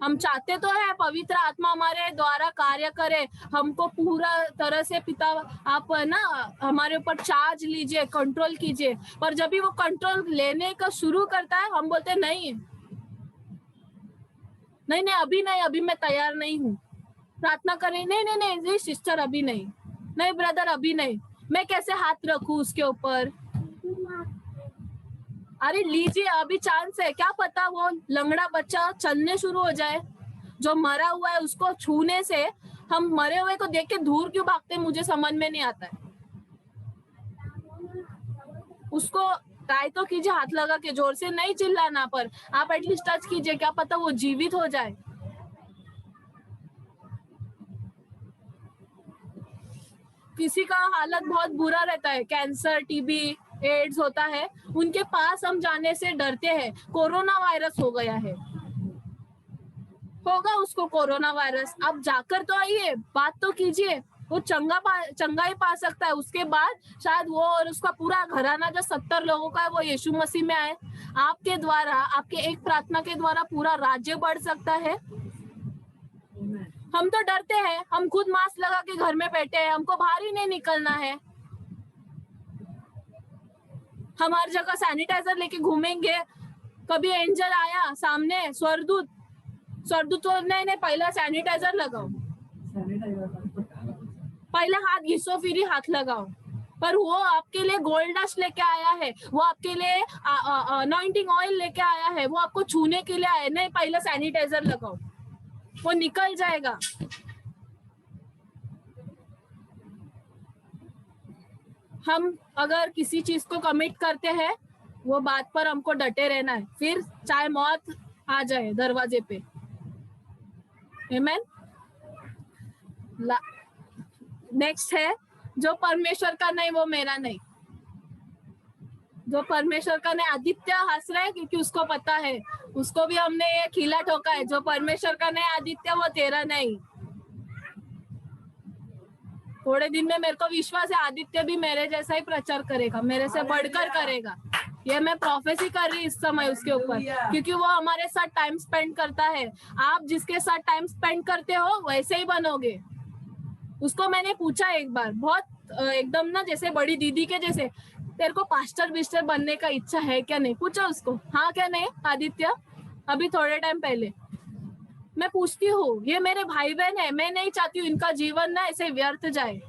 हम चाहते तो है पवित्र आत्मा हमारे द्वारा कार्य करे, हमको पूरा तरह से पिता आप ना हमारे ऊपर चार्ज लीजिए, कंट्रोल कीजिए, पर जब भी वो कंट्रोल लेने का शुरू करता है, हम बोलते नहीं नहीं नहीं, अभी नहीं, अभी मैं तैयार नहीं हूँ। प्रार्थना करें, नहीं नहीं नहीं सिस्टर अभी नहीं, नहीं ब्रदर अभी नहीं, मैं कैसे हाथ रखूं उसके ऊपर। अरे लीजिए, अभी चांस है, क्या पता वो लंगड़ा बच्चा चलने शुरू हो जाए। जो मरा हुआ है उसको छूने से हम मरे हुए को देख के दूर क्यों भागते, मुझे समझ में नहीं आता है। उसको ट्राई तो कीजिए, हाथ लगा के, जोर से नहीं चिल्लाना, पर आप एटलीस्ट टच कीजिए, क्या पता वो जीवित हो जाए। किसी का हालत बहुत बुरा रहता है, कैंसर, टीबी, एड्स होता है, उनके पास हम जाने से डरते हैं। कोरोना वायरस हो गया है, होगा उसको कोरोना वायरस, आप जाकर तो आइए, बात तो कीजिए, वो चंगा ही पा सकता है। उसके बाद शायद वो और उसका पूरा घराना जो 70 लोगों का है वो यीशु मसीह में आए। आपके द्वारा, आपके एक प्रार्थना के द्वारा पूरा राज्य बढ़ सकता है। हम तो डरते हैं, हम खुद मास्क लगा के घर में बैठे हैं, हमको बाहर ही नहीं निकलना है। हम हर जगह सैनिटाइजर लेके घूमेंगे। कभी एंजल आया सामने, स्वरदूत तो नहीं, पहला सैनिटाइजर लगाओ, पहले हाथ घिसो फिर ही हाथ लगाओ। पर वो आपके लिए गोल्ड डस्ट लेके आया है, वो आपके लिए अनॉइंटिंग ऑयल लेके आया है, वो आपको छूने के लिए आया है। नहीं, पहले सैनिटाइजर लगाओ, वो निकल जाएगा। हम अगर किसी चीज को कमिट करते हैं, वो बात पर हमको डटे रहना है, फिर चाहे मौत आ जाए दरवाजे पे। आमेन। नेक्स्ट है, जो परमेश्वर का नहीं वो मेरा नहीं। जो परमेश्वर का नहीं, आदित्य हंस रहा है क्योंकि उसको पता है, उसको भी हमने ये खिला ठोका है, जो परमेश्वर का नहीं आदित्य वो तेरा नहीं। थोड़े दिन में मेरे को विश्वास है आदित्य भी मेरे जैसा ही प्रचार करेगा, मेरे से बढ़कर करेगा। ये मैं प्रोफेसी कर रही इस समय उसके ऊपर, क्योंकि वो हमारे साथ टाइम स्पेंड करता है। आप जिसके साथ टाइम स्पेंड करते हो वैसे ही बनोगे। उसको मैंने पूछा एक बार, बहुत एकदम ना जैसे बड़ी दीदी के जैसे, तेरे को पास्टर बिस्टर बनने का इच्छा है क्या? नहीं पूछा उसको, हाँ क्या नहीं आदित्य? अभी थोड़े टाइम पहले मैं पूछती हूँ, ये मेरे भाई बहन है, मैं नहीं चाहती हूँ इनका जीवन ना ऐसे व्यर्थ जाए।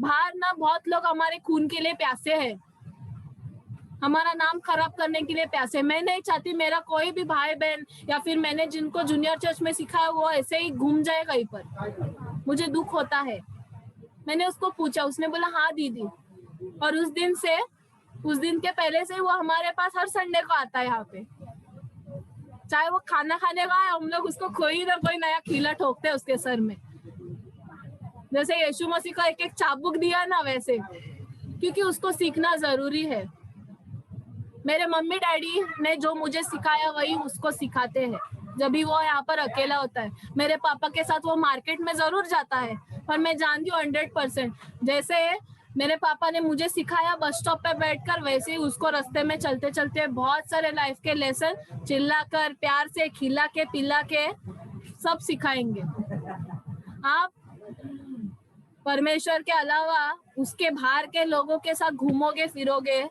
बाहर ना बहुत लोग हमारे खून के लिए प्यासे हैं, हमारा नाम खराब करने के लिए प्यासे। मैं नहीं चाहती मेरा कोई भी भाई बहन या फिर मैंने जिनको जूनियर चर्च में सिखाया वो ऐसे ही घूम जाए कहीं पर। मुझे दुख होता है। मैंने उसको पूछा, उसने बोला हाँ दीदी। और उस दिन के पहले से वो हमारे पास हर संडे को आता है यहाँ पे, चाहे वो खाना खाने का है, हम लोग उसको कोई ना कोई नया खिला ठोकते हैं उसके सर में। जैसे यीशु मसीह को एक एक चाबुक दिया ना वैसे, क्योंकि उसको सीखना जरूरी है। मेरे मम्मी डैडी ने जो मुझे सिखाया वही उसको सिखाते हैं जब भी वो यहाँ पर अकेला होता है। मेरे पापा के साथ वो मार्केट में जरूर जाता है, पर मैं जानती हूँ 100% जैसे मेरे पापा ने मुझे सिखाया बस स्टॉप पे बैठकर, वैसे ही उसको रास्ते में चलते चलते बहुत सारे लाइफ के लेसन चिल्लाकर, प्यार से, खिला के, पिला के सब सिखाएंगे। आप परमेश्वर के अलावा उसके बाहर के लोगों के साथ घूमोगे फिरोगे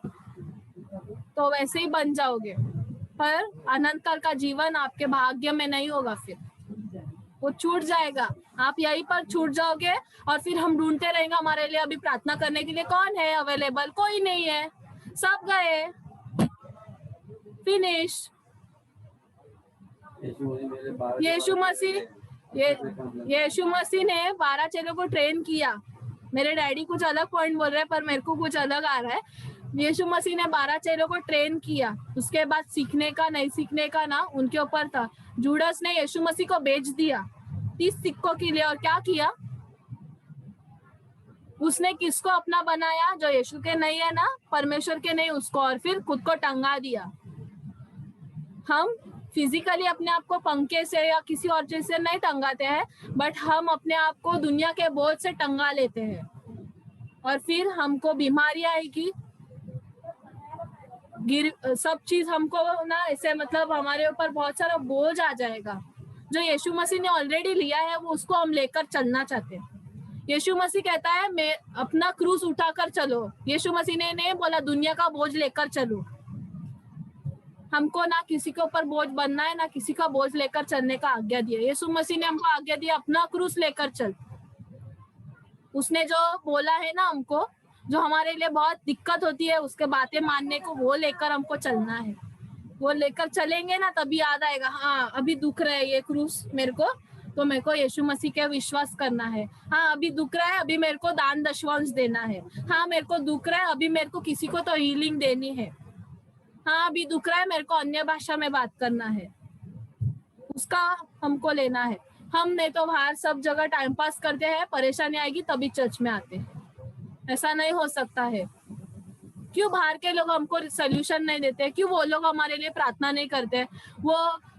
तो वैसे ही बन जाओगे, पर अनंत काल का जीवन आपके भाग्य में नहीं होगा, फिर वो छूट जाएगा। आप यहीं पर छूट जाओगे और फिर हम ढूंढते रहेंगे हमारे लिए अभी प्रार्थना करने के लिए कौन है अवेलेबल, कोई नहीं है, सब गए, फिनिश। यीशु मसीह ने 12 चेलों को ट्रेन किया। मेरे डैडी कुछ अलग पॉइंट बोल रहे हैं पर मेरे को कुछ अलग आ रहा है। यीशु मसीह ने 12 चेलों को ट्रेन किया, उसके बाद सीखने का नहीं सीखने का ना उनके ऊपर था। जूडस ने यीशु मसीह को बेच दिया 30 सिक्कों के लिए, और क्या किया उसने? किसको अपना बनाया? जो यीशु के नहीं है ना, परमेश्वर के नहीं उसको, और फिर खुद को टंगा दिया। हम फिजिकली अपने आप को पंखे से या किसी और चीज से नहीं टंगाते हैं, बट हम अपने आप को दुनिया के बोझ से टंगा लेते हैं और फिर हमको बीमारी आएगी, सब चीज हमको ना ऐसे मतलब हमारे ऊपर बहुत सारा बोझ आ जाएगा। जो यीशु मसीह ने ऑलरेडी लिया है वो उसको हम लेकर चलना चाहते हैं। यीशु मसीह कहता है मैं अपना क्रूस उठाकर चलो। यीशु मसीह ने नहीं बोला दुनिया का बोझ लेकर चलो। हमको ना किसी के ऊपर बोझ बनना है, ना किसी का बोझ लेकर चलने का आज्ञा दिया। यीशु मसीह ने हमको आज्ञा दिया अपना क्रूस लेकर चल। उसने जो बोला है ना हमको, जो हमारे लिए बहुत दिक्कत होती है उसके बातें मानने को, वो लेकर हमको चलना है। वो लेकर चलेंगे ना तभी याद आएगा, हाँ अभी दुख रहा है ये क्रूस मेरे को, तो मेरे को यीशु मसीह के विश्वास करना है। हाँ अभी दुख रहा है, अभी मेरे को दान दशवांश देना है। हाँ मेरे को दुख रहा है, अभी मेरे को किसी को तो हीलिंग देनी है। हाँ अभी दुख रहा है, मेरे को अन्य भाषा में बात करना है, उसका हमको लेना है। हम नहीं तो बाहर सब जगह टाइम पास करते हैं, परेशानी आएगी तभी चर्च में आते हैं। ऐसा नहीं हो सकता है। क्यों बाहर के लोग हमको सोल्यूशन नहीं देते? क्यों वो लोग हमारे लिए प्रार्थना नहीं करते? वो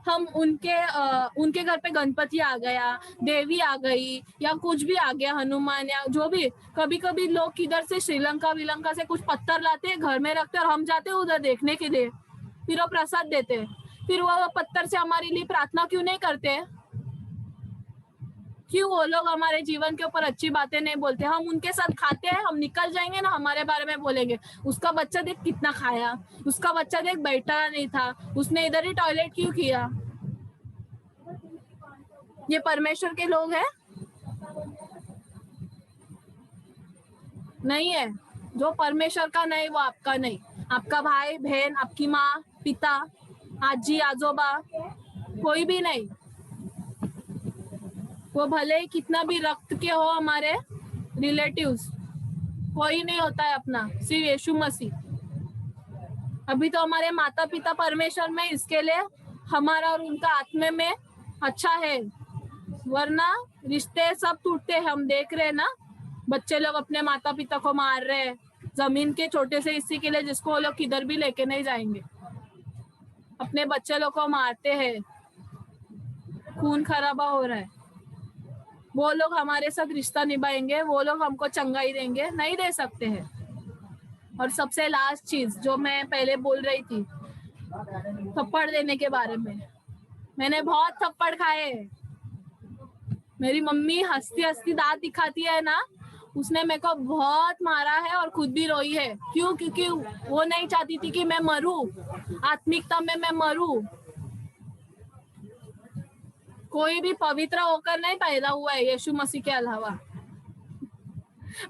हम उनके घर पे गणपति आ गया, देवी आ गई, या कुछ भी आ गया, हनुमान या जो भी, कभी कभी लोग किधर से श्रीलंका से कुछ पत्थर लाते हैं, घर में रखते हैं और हम जाते हैं उधर देखने के लिए, फिर वो प्रसाद देते हैं। फिर वो पत्थर से हमारे लिए प्रार्थना क्यों नहीं करते? क्यों वो लोग हमारे जीवन के ऊपर अच्छी बातें नहीं बोलते? हम उनके साथ खाते हैं, हम निकल जाएंगे ना हमारे बारे में बोलेंगे, उसका बच्चा देख कितना खाया, उसका बच्चा देख बैठा नहीं था, उसने इधर ही टॉयलेट क्यों किया। ये परमेश्वर के लोग हैं? नहीं है। जो परमेश्वर का नहीं वो आपका नहीं, आपका भाई बहन, आपकी माँ पिता, आजी आजोबा, कोई भी नहीं। वो भले ही कितना भी रक्त के हो हमारे रिलेटिव्स, कोई नहीं होता है अपना, सिर्फ यीशु मसीह। अभी तो हमारे माता पिता परमेश्वर में, इसके लिए हमारा और उनका आत्मा में अच्छा है, वरना रिश्ते सब टूटते हैं। हम देख रहे हैं ना, बच्चे लोग अपने माता पिता को मार रहे हैं जमीन के छोटे से हिस्से के लिए, जिसको वो लोग किधर भी लेके नहीं जाएंगे। अपने बच्चे लोग को मारते हैं, खून खराबा हो रहा है। वो लोग हमारे साथ रिश्ता निभाएंगे, वो लोग हमको चंगाई देंगे? नहीं दे सकते हैं। और सबसे लास्ट चीज जो मैं पहले बोल रही थी, थप्पड़ देने के बारे में। मैंने बहुत थप्पड़ खाए। मेरी मम्मी हंसती हंसती दांत दिखाती है ना, उसने मेरे को बहुत मारा है और खुद भी रोई है। क्यों? क्योंकि वो नहीं चाहती थी कि मैं मरूं, आत्मिकता में मैं मरूं। कोई भी पवित्र होकर नहीं पैदा हुआ है यीशु मसीह के अलावा।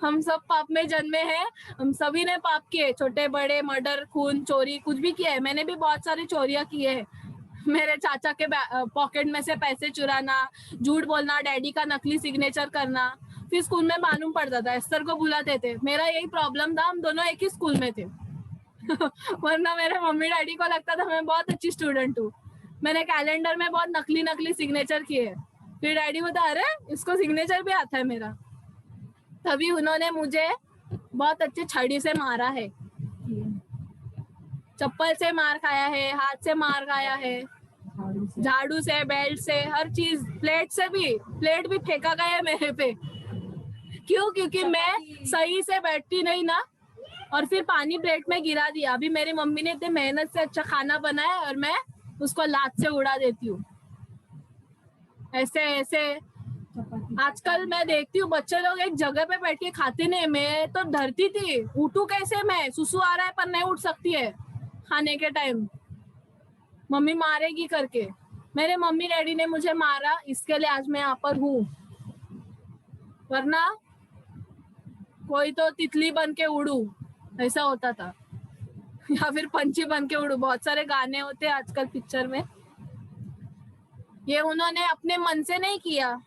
हम सब पाप में जन्मे हैं, हम सभी ने पाप किए, छोटे बड़े, मर्डर, खून, चोरी, कुछ भी किया है। मैंने भी बहुत सारी चोरियां की है। मेरे चाचा के पॉकेट में से पैसे चुराना, झूठ बोलना, डैडी का नकली सिग्नेचर करना। फिर स्कूल में मालूम पड़ता था, एस्तर को बुलाते थे। मेरा यही प्रॉब्लम था, हम दोनों एक ही स्कूल में थे। वरना मेरे मम्मी डैडी को लगता था मैं बहुत अच्छी स्टूडेंट हूँ। मैंने कैलेंडर में बहुत नकली नकली सिग्नेचर किए। फिर डैडी बोलता, अरे इसको सिग्नेचर भी आता है मेरा। तभी उन्होंने मुझे बहुत अच्छे छड़ी से मारा है, चप्पल से मार खाया है, हाथ से मार खाया है, झाड़ू से, बेल्ट से, हर चीज, प्लेट से भी, प्लेट भी फेंका गया है मेरे पे। क्यों? क्योंकि मैं सही से बैठती नहीं ना, और फिर पानी प्लेट में गिरा दिया। अभी मेरी मम्मी ने इतनी मेहनत से अच्छा खाना बनाया और मैं उसको लात से उड़ा देती हूँ। ऐसे ऐसे आजकल मैं देखती हूँ बच्चे लोग एक जगह पे बैठ के खाते नहीं। मैं तो डरती थी, उठू कैसे मैं? सुसु आ रहा है पर नहीं उठ सकती है खाने के टाइम, मम्मी मारेगी करके। मेरे मम्मी डैडी ने मुझे मारा, इसके लिए आज मैं यहाँ पर हूँ। वरना कोई तो तितली बन के उड़ू, ऐसा होता था, या फिर पंछी बन के उड़ू। बहुत सारे गाने होते हैं आजकल पिक्चर में। ये उन्होंने अपने मन से नहीं किया,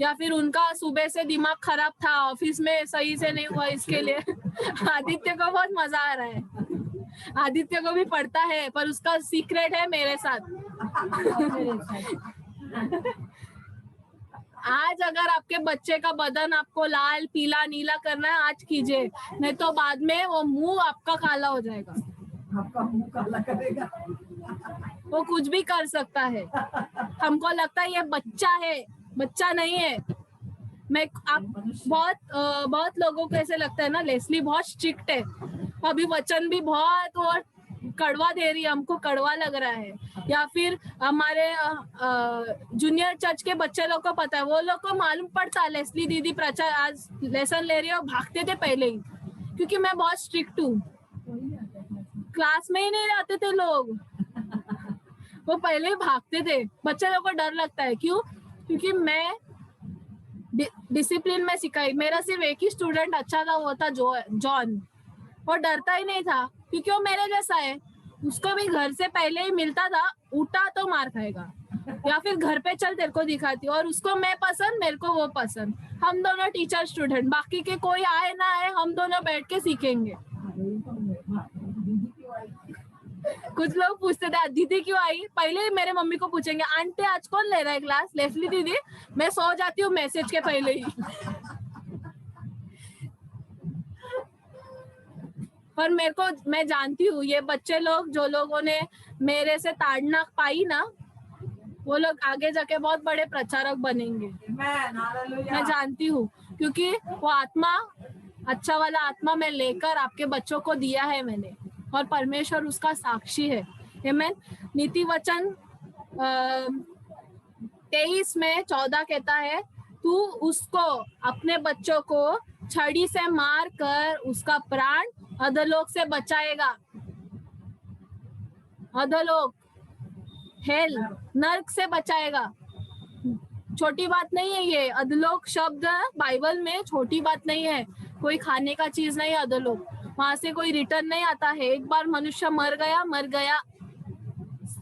या फिर उनका सुबह से दिमाग खराब था, ऑफिस में सही से नहीं हुआ, इसके लिए। आदित्य को बहुत मजा आ रहा है। आदित्य को भी पढ़ता है, पर उसका सीक्रेट है मेरे साथ। आज अगर आपके बच्चे का बदन आपको लाल, पीला, नीला करना है, आज कीजिए, नहीं तो बाद में वो मुंह आपका काला हो जाएगा। आपका मुंह काला करेगा। वो कुछ भी कर सकता है। हमको लगता है ये बच्चा है, बच्चा नहीं है। मैं आप बहुत लोगों को ऐसे लगता है ना, लेस्ली बहुत स्ट्रिक्ट है, अभी वचन भी बहुत और कड़वा दे रही है, हमको कड़वा लग रहा है। या फिर हमारे जूनियर चर्च के बच्चे लोग को पता है, वो लोग को मालूम पड़ता है लेस्ली दीदी प्रचार आज लेसन ले रही है, और भागते थे पहले ही, क्योंकि मैं बहुत स्ट्रिक्ट हूँ। क्लास में ही नहीं रहते थे लोग, वो पहले ही भागते थे। बच्चे लोग को डर लगता है, क्यों? क्योंकि मैं डिसिप्लिन में सिखाई। मेरा सिर्फ एक ही स्टूडेंट अच्छा था, वो था जॉन। वो डरता ही नहीं था, क्योंकि वो मेरे जैसा है। उसको भी घर से पहले ही मिलता था, उठा तो मार खाएगा, या फिर घर पे चल तेरे को दिखाती। और उसको मैं पसंद, मेरे को वो पसंद, हम दोनों टीचर स्टूडेंट, बाकी के कोई आए ना आए, हम दोनों बैठ के सीखेंगे। कुछ लोग पूछते थे दीदी क्यों आई, पहले ही मेरे मम्मी को पूछेंगे, आंटी आज कौन ले रहा है क्लास? लेस्ली दीदी। मैं सो जाती हूँ मैसेज के पहले ही। पर मेरे को, मैं जानती हूँ ये बच्चे लोग, जो लोगों ने मेरे से ताड़ना पाई ना, वो लोग आगे जाके बहुत बड़े प्रचारक बनेंगे। मैं जानती हूँ, क्योंकि वो आत्मा, अच्छा वाला आत्मा मैं लेकर आपके बच्चों को दिया है मैंने, और परमेश्वर उसका साक्षी है। आमीन। नीति वचन 23 में 14 कहता है, तू उसको, अपने बच्चों को छड़ी से मार कर उसका प्राण अधोलोक से बचाएगा। अधोलोक, हेल, नर्क से बचाएगा। छोटी बात नहीं है ये। अधोलोक शब्द बाइबल में छोटी बात नहीं है, कोई खाने का चीज नहीं है अधोलोक। वहां से कोई रिटर्न नहीं आता है। एक बार मनुष्य मर गया,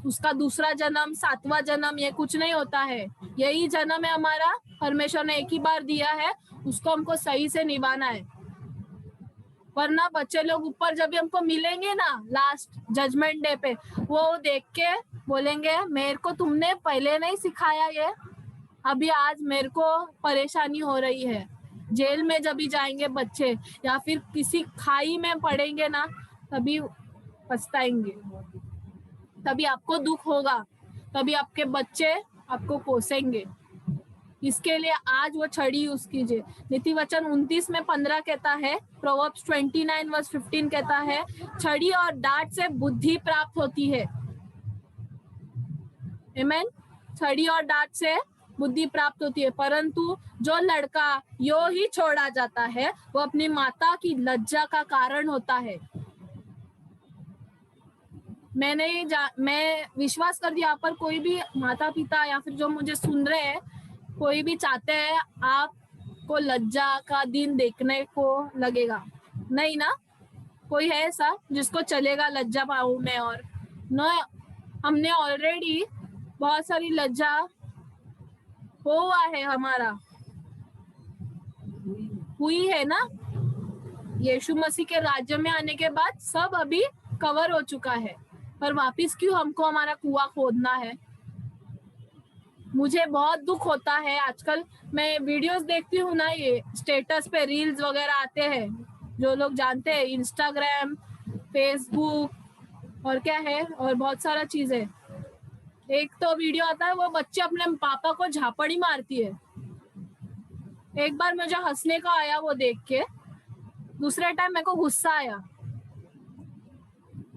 उसका दूसरा जन्म, सातवां जन्म, ये कुछ नहीं होता है। यही जन्म है हमारा, परमेश्वर ने एक ही बार दिया है, उसको हमको सही से निभाना है। वरना बच्चे लोग ऊपर जब भी हमको मिलेंगे ना लास्ट जजमेंट डे पे, वो देख के बोलेंगे मेरे को तुमने पहले नहीं सिखाया ये, अभी आज मेरे को परेशानी हो रही है। जेल में जब भी जाएंगे बच्चे या फिर किसी खाई में पड़ेंगे ना, तभी पछताएंगे, तभी आपको दुख होगा, तभी आपके बच्चे आपको कोसेंगे। इसके लिए आज वो छड़ी यूज कीजिए। नीति वचन 29:15 कहता है, प्रोवर्ब्स 29:15 कहता है, छड़ी और डांट से बुद्धि प्राप्त होती है। आमेन। छड़ी और डांट से बुद्धि प्राप्त होती है, परंतु जो लड़का यो ही छोड़ा जाता है वो अपनी माता की लज्जा का कारण होता है। मैं विश्वास करती हूँ यहाँ पर कोई भी माता पिता या फिर जो मुझे सुन रहे हैं, कोई भी चाहते हैं आपको लज्जा का दिन देखने को लगेगा? नहीं ना? कोई है ऐसा जिसको चलेगा लज्जा पाऊं मैं? और न, हमने ऑलरेडी बहुत सारी लज्जा हुआ है, हमारा हुई है ना। यीशु मसीह के राज्य में आने के बाद सब अभी कवर हो चुका है, पर वापस क्यों हमको हमारा कुआं खोदना है? मुझे बहुत दुख होता है। आजकल मैं वीडियोस देखती हूँ ना, ये स्टेटस पे रील्स वगैरह आते हैं, जो लोग जानते हैं, इंस्टाग्राम, फेसबुक और क्या है, और बहुत सारा चीज है। एक तो वीडियो आता है, वो बच्चे अपने पापा को झापड़ी मारती है। एक बार मुझे हंसने का आया वो देख के, दूसरे टाइम मेरे को गुस्सा आया।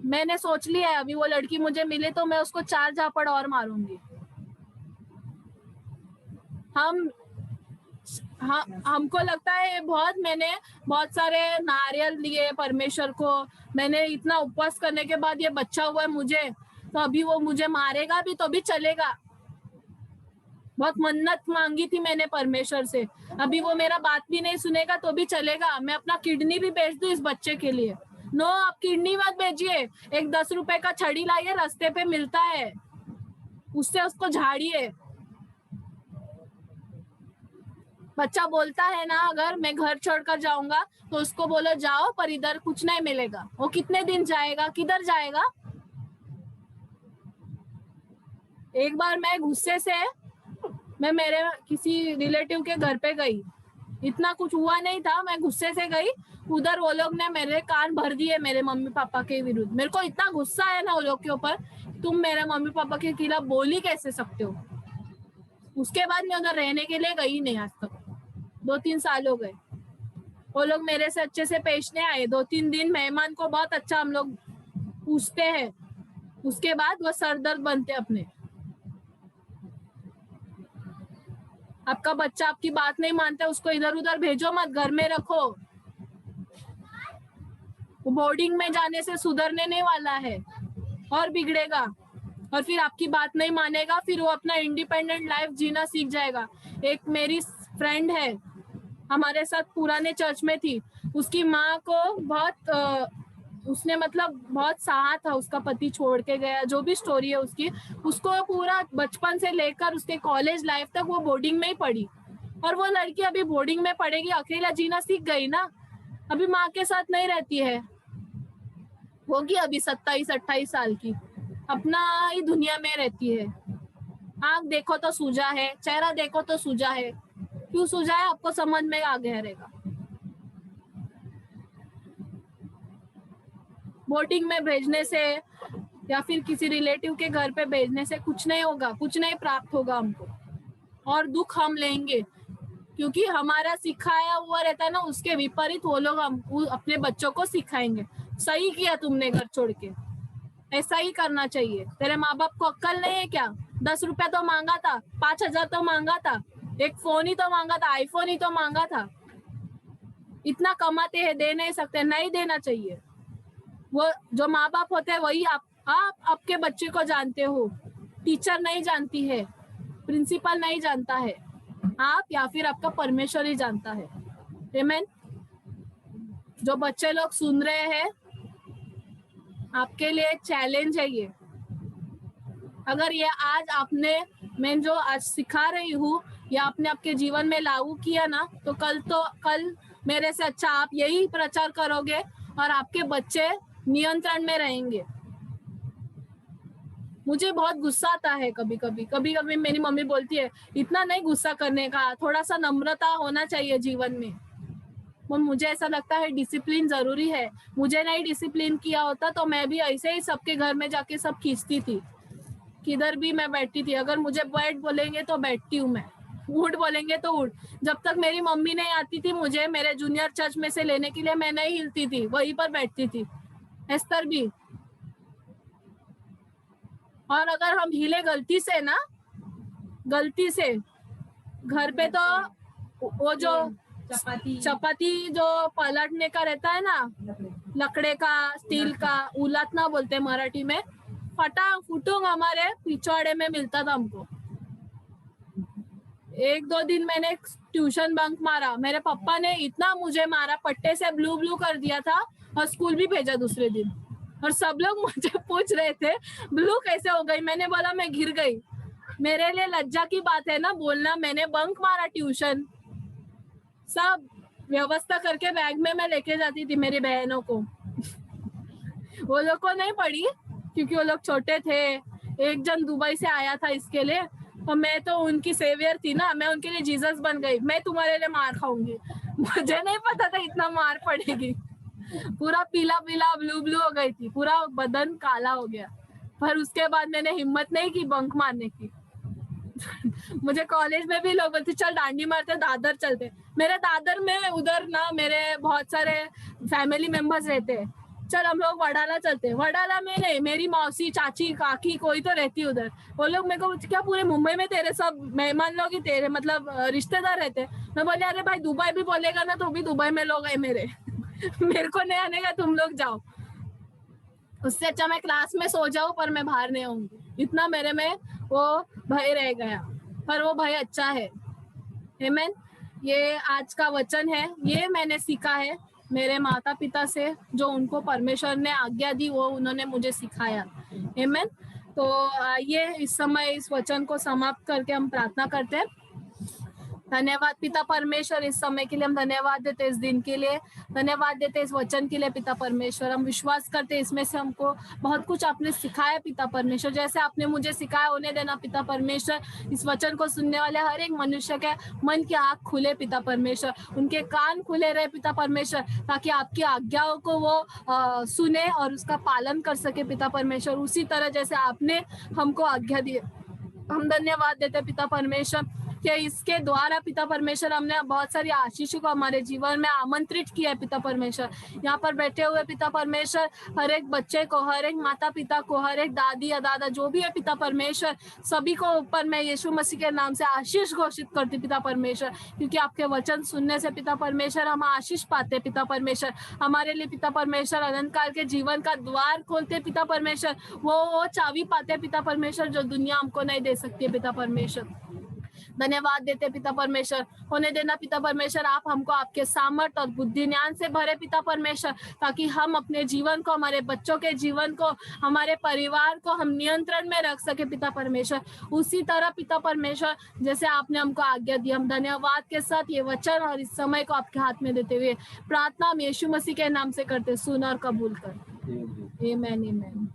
मैंने सोच लिया है अभी वो लड़की मुझे मिले तो मैं उसको 4 झापड़ और मारूंगी। हमको लगता है मैंने बहुत सारे नारियल दिए परमेश्वर को, मैंने इतना उपवास करने के बाद ये बच्चा हुआ है मुझे, तो अभी वो मुझे मारेगा भी तो भी चलेगा। बहुत मन्नत मांगी थी मैंने परमेश्वर से, अभी वो मेरा बात भी नहीं सुनेगा तो भी चलेगा। मैं अपना किडनी भी बेच दूं इस बच्चे के लिए? नो, आप किडनी मत बेचिए। एक 10 रुपए का छड़ी लाइए, रास्ते पे मिलता है, उससे उसको झाड़िए। बच्चा बोलता है ना, अगर मैं घर छोड़कर जाऊंगा तो उसको बोलो जाओ, पर इधर कुछ नहीं मिलेगा। वो कितने दिन जाएगा, किधर जाएगा? एक बार मैं गुस्से से मैं मेरे किसी रिलेटिव के घर पे गई, इतना कुछ हुआ नहीं था, मैं गुस्से से गई उधर, वो लोग ने मेरे कान भर दिए मेरे मम्मी पापा के विरुद्ध। मेरे को इतना गुस्सा आया ना वो लोग के ऊपर, तुम मेरे मम्मी पापा के खिलाफ बोल ही कैसे सकते हो? उसके बाद मैं उधर रहने के लिए गई नहीं आज तक। 2-3 साल हो गए। वो लोग मेरे से अच्छे से पेश नहीं आए। 2-3 दिन मेहमान को बहुत अच्छा हम लोग पूछते हैं, उसके बाद वो सरदर्द बनते अपने। आपका बच्चा आपकी बात नहीं मानता, उसको इधर उधर भेजो मत, घर में रखो। वो बोर्डिंग में जाने से सुधरने नहीं वाला है और बिगड़ेगा, और फिर आपकी बात नहीं मानेगा, फिर वो अपना इंडिपेंडेंट लाइफ जीना सीख जाएगा। एक मेरी फ्रेंड है, हमारे साथ पुराने चर्च में थी, उसकी माँ को उसने मतलब बहुत सहा था, उसका पति छोड़ के गया, जो भी स्टोरी है उसकी, उसको पूरा बचपन से लेकर उसके कॉलेज लाइफ तक वो बोर्डिंग में ही पढ़ी, और वो लड़की अभी बोर्डिंग में पढ़ेगी, अकेला जीना सीख गई ना, अभी माँ के साथ नहीं रहती है, होगी अभी 27-28 साल की, अपना ही दुनिया में रहती है। आँख देखो तो सूजा है, चेहरा देखो तो सूजा है, क्यों सूजा है आपको समझ में आ गया रहेगा। बोटिंग में भेजने से या फिर किसी रिलेटिव के घर पे भेजने से कुछ नहीं होगा, कुछ नहीं प्राप्त होगा हमको, और दुख हम लेंगे, क्योंकि हमारा सिखाया हुआ रहता है ना, उसके विपरीत वो लोग हम अपने बच्चों को सिखाएंगे। सही किया तुमने घर छोड़ के, ऐसा ही करना चाहिए। तेरे माँ बाप को अक्ल नहीं है क्या? 10 रुपया तो मांगा था, 5,000 तो मांगा था, एक फोन ही तो मांगा था, आईफोन ही तो मांगा था, इतना कमाते हैं, दे नहीं सकते? नहीं देना चाहिए। वो जो माँ बाप होते हैं वही आप आपके बच्चे को जानते हो, टीचर नहीं जानती है, प्रिंसिपल नहीं जानता है, आप या फिर आपका परमेश्वर ही जानता है। आमीन। जो बच्चे लोग सुन रहे हैं, आपके लिए एक चैलेंज है ये। अगर ये आज मैं जो आज सिखा रही हूँ या आपने आपके जीवन में लागू किया ना, तो कल मेरे से अच्छा आप यही प्रचार करोगे और आपके बच्चे नियंत्रण में रहेंगे। मुझे बहुत गुस्सा आता है कभी कभी मेरी मम्मी बोलती है इतना नहीं गुस्सा करने का, थोड़ा सा नम्रता होना चाहिए जीवन में। मुझे ऐसा लगता है डिसिप्लिन जरूरी है। मुझे नहीं डिसिप्लिन किया होता तो मैं भी ऐसे ही सबके घर में जाके सब खींचती थी, किधर भी मैं बैठती थी। अगर मुझे बैठ बोलेंगे तो बैठती हूँ मैं, उठ बोलेंगे तो उठ। जब तक मेरी मम्मी नहीं आती थी मुझे मेरे जूनियर चर्च में से लेने के लिए, मैं नहीं हिलती थी, वहीं पर बैठती थी। एस्तर भी। और अगर हम हिले गलती से ना, गलती से घर पे तो वो जो चपाती जो पलटने का रहता है ना, लकड़े का, स्टील का, उलटना बोलते हैं मराठी में, फुटूंग हमारे पिछवाड़े में मिलता था हमको। 1-2 दिन मैंने ट्यूशन बंक मारा, मेरे पापा ने इतना मुझे मारा, पट्टे से ब्लू कर दिया था और स्कूल भी भेजा दूसरे दिन। और सब लोग मुझे पूछ रहे थे ब्लू कैसे हो गई। मैंने बोला मैं गिर गई। मेरे लिए लज्जा की बात है ना बोलना, मैंने बंक मारा ट्यूशन। सब व्यवस्था करके बैग में मैं लेके जाती थी मेरी बहनों को। वो लोग को नहीं पड़ी क्योंकि वो लोग छोटे थे। एक जन दुबई से आया था इसके लिए, और मैं तो उनकी सेवियर थी ना, मैं उनके लिए जीसस बन गई। मैं तुम्हारे लिए मार खाऊंगी। मुझे नहीं पता था इतना मार पड़ेगी। पूरा पीला ब्लू हो गई थी, पूरा बदन काला हो गया। पर उसके बाद मैंने हिम्मत नहीं की बंक मारने की। मुझे कॉलेज में भी लोग बोलते चल डांडी मारते, दादर चलते। मेरे दादर में उधर ना मेरे बहुत सारे फैमिली मेंबर्स रहते हैं, चल हम लोग वडाला चलते। वडाला में नहीं, मेरी मौसी, चाची, काकी कोई तो रहती उधर। वो लोग मेरे को क्या पूरे मुंबई में तेरे सब मेहमान लोग ही तेरे मतलब रिश्तेदार रहते। मैं बोले अरे भाई दुबई भी बोलेगा ना तो भी दुबई में लोग है मेरे। मेरे को नहीं आने का, तुम लोग जाओ। उससे अच्छा मैं क्लास में सो जाऊं पर मैं बाहर नहीं आऊंगी। इतना मेरे में वो भय रह गया, पर वो भय अच्छा है। आमीन। ये आज का वचन है, ये मैंने सीखा है मेरे माता पिता से, जो उनको परमेश्वर ने आज्ञा दी वो उन्होंने मुझे सिखाया। आमीन। तो ये इस समय इस वचन को समाप्त करके हम प्रार्थना करते हैं। धन्यवाद पिता परमेश्वर, इस समय के लिए हम धन्यवाद देते, इस दिन के लिए धन्यवाद देते, इस वचन के लिए पिता परमेश्वर। हम विश्वास करते इसमें से हमको बहुत कुछ आपने सिखाया पिता परमेश्वर। जैसे आपने मुझे सिखाया होने देना पिता परमेश्वर। इस वचन को सुनने वाले हर एक मनुष्य के मन की आंख खुले पिता परमेश्वर, उनके कान खुले रहे पिता परमेश्वर, ताकि आपकी आज्ञाओं को वो सुने और उसका पालन कर सके पिता परमेश्वर, उसी तरह जैसे आपने हमको आज्ञा दी। हम धन्यवाद देते पिता परमेश्वर कि इसके द्वारा पिता परमेश्वर हमने बहुत सारी आशीषों को हमारे जीवन में आमंत्रित किया है पिता परमेश्वर। यहाँ पर बैठे हुए पिता परमेश्वर हर एक बच्चे को, हर एक माता पिता को, हर एक दादी या दादा जो भी है पिता परमेश्वर, सभी को ऊपर मैं यीशु मसीह के नाम से आशीष घोषित करती पिता परमेश्वर, क्योंकि आपके वचन सुनने से पिता परमेश्वर हम आशीष पाते पिता परमेश्वर। हमारे लिए पिता परमेश्वर अनंत काल के जीवन का द्वार खोलते पिता परमेश्वर, वो चाबी पाते पिता परमेश्वर जो दुनिया हमको नहीं दे सकती है पिता परमेश्वर। धन्यवाद देते पिता परमेश्वर। होने देना पिता परमेश्वर, आप हमको आपके सामर्थ और बुद्धि ज्ञान से भरे पिता परमेश्वर, ताकि हम अपने जीवन को, हमारे बच्चों के जीवन को, हमारे परिवार को हम नियंत्रण में रख सके पिता परमेश्वर। उसी तरह पिता परमेश्वर जैसे आपने हमको आज्ञा दी, हम धन्यवाद के साथ ये वचन और इस समय को आपके हाथ में देते हुए प्रार्थना हम यीशु मसीह के नाम से करते, सुन और कबूल कर। आमीन आमीन।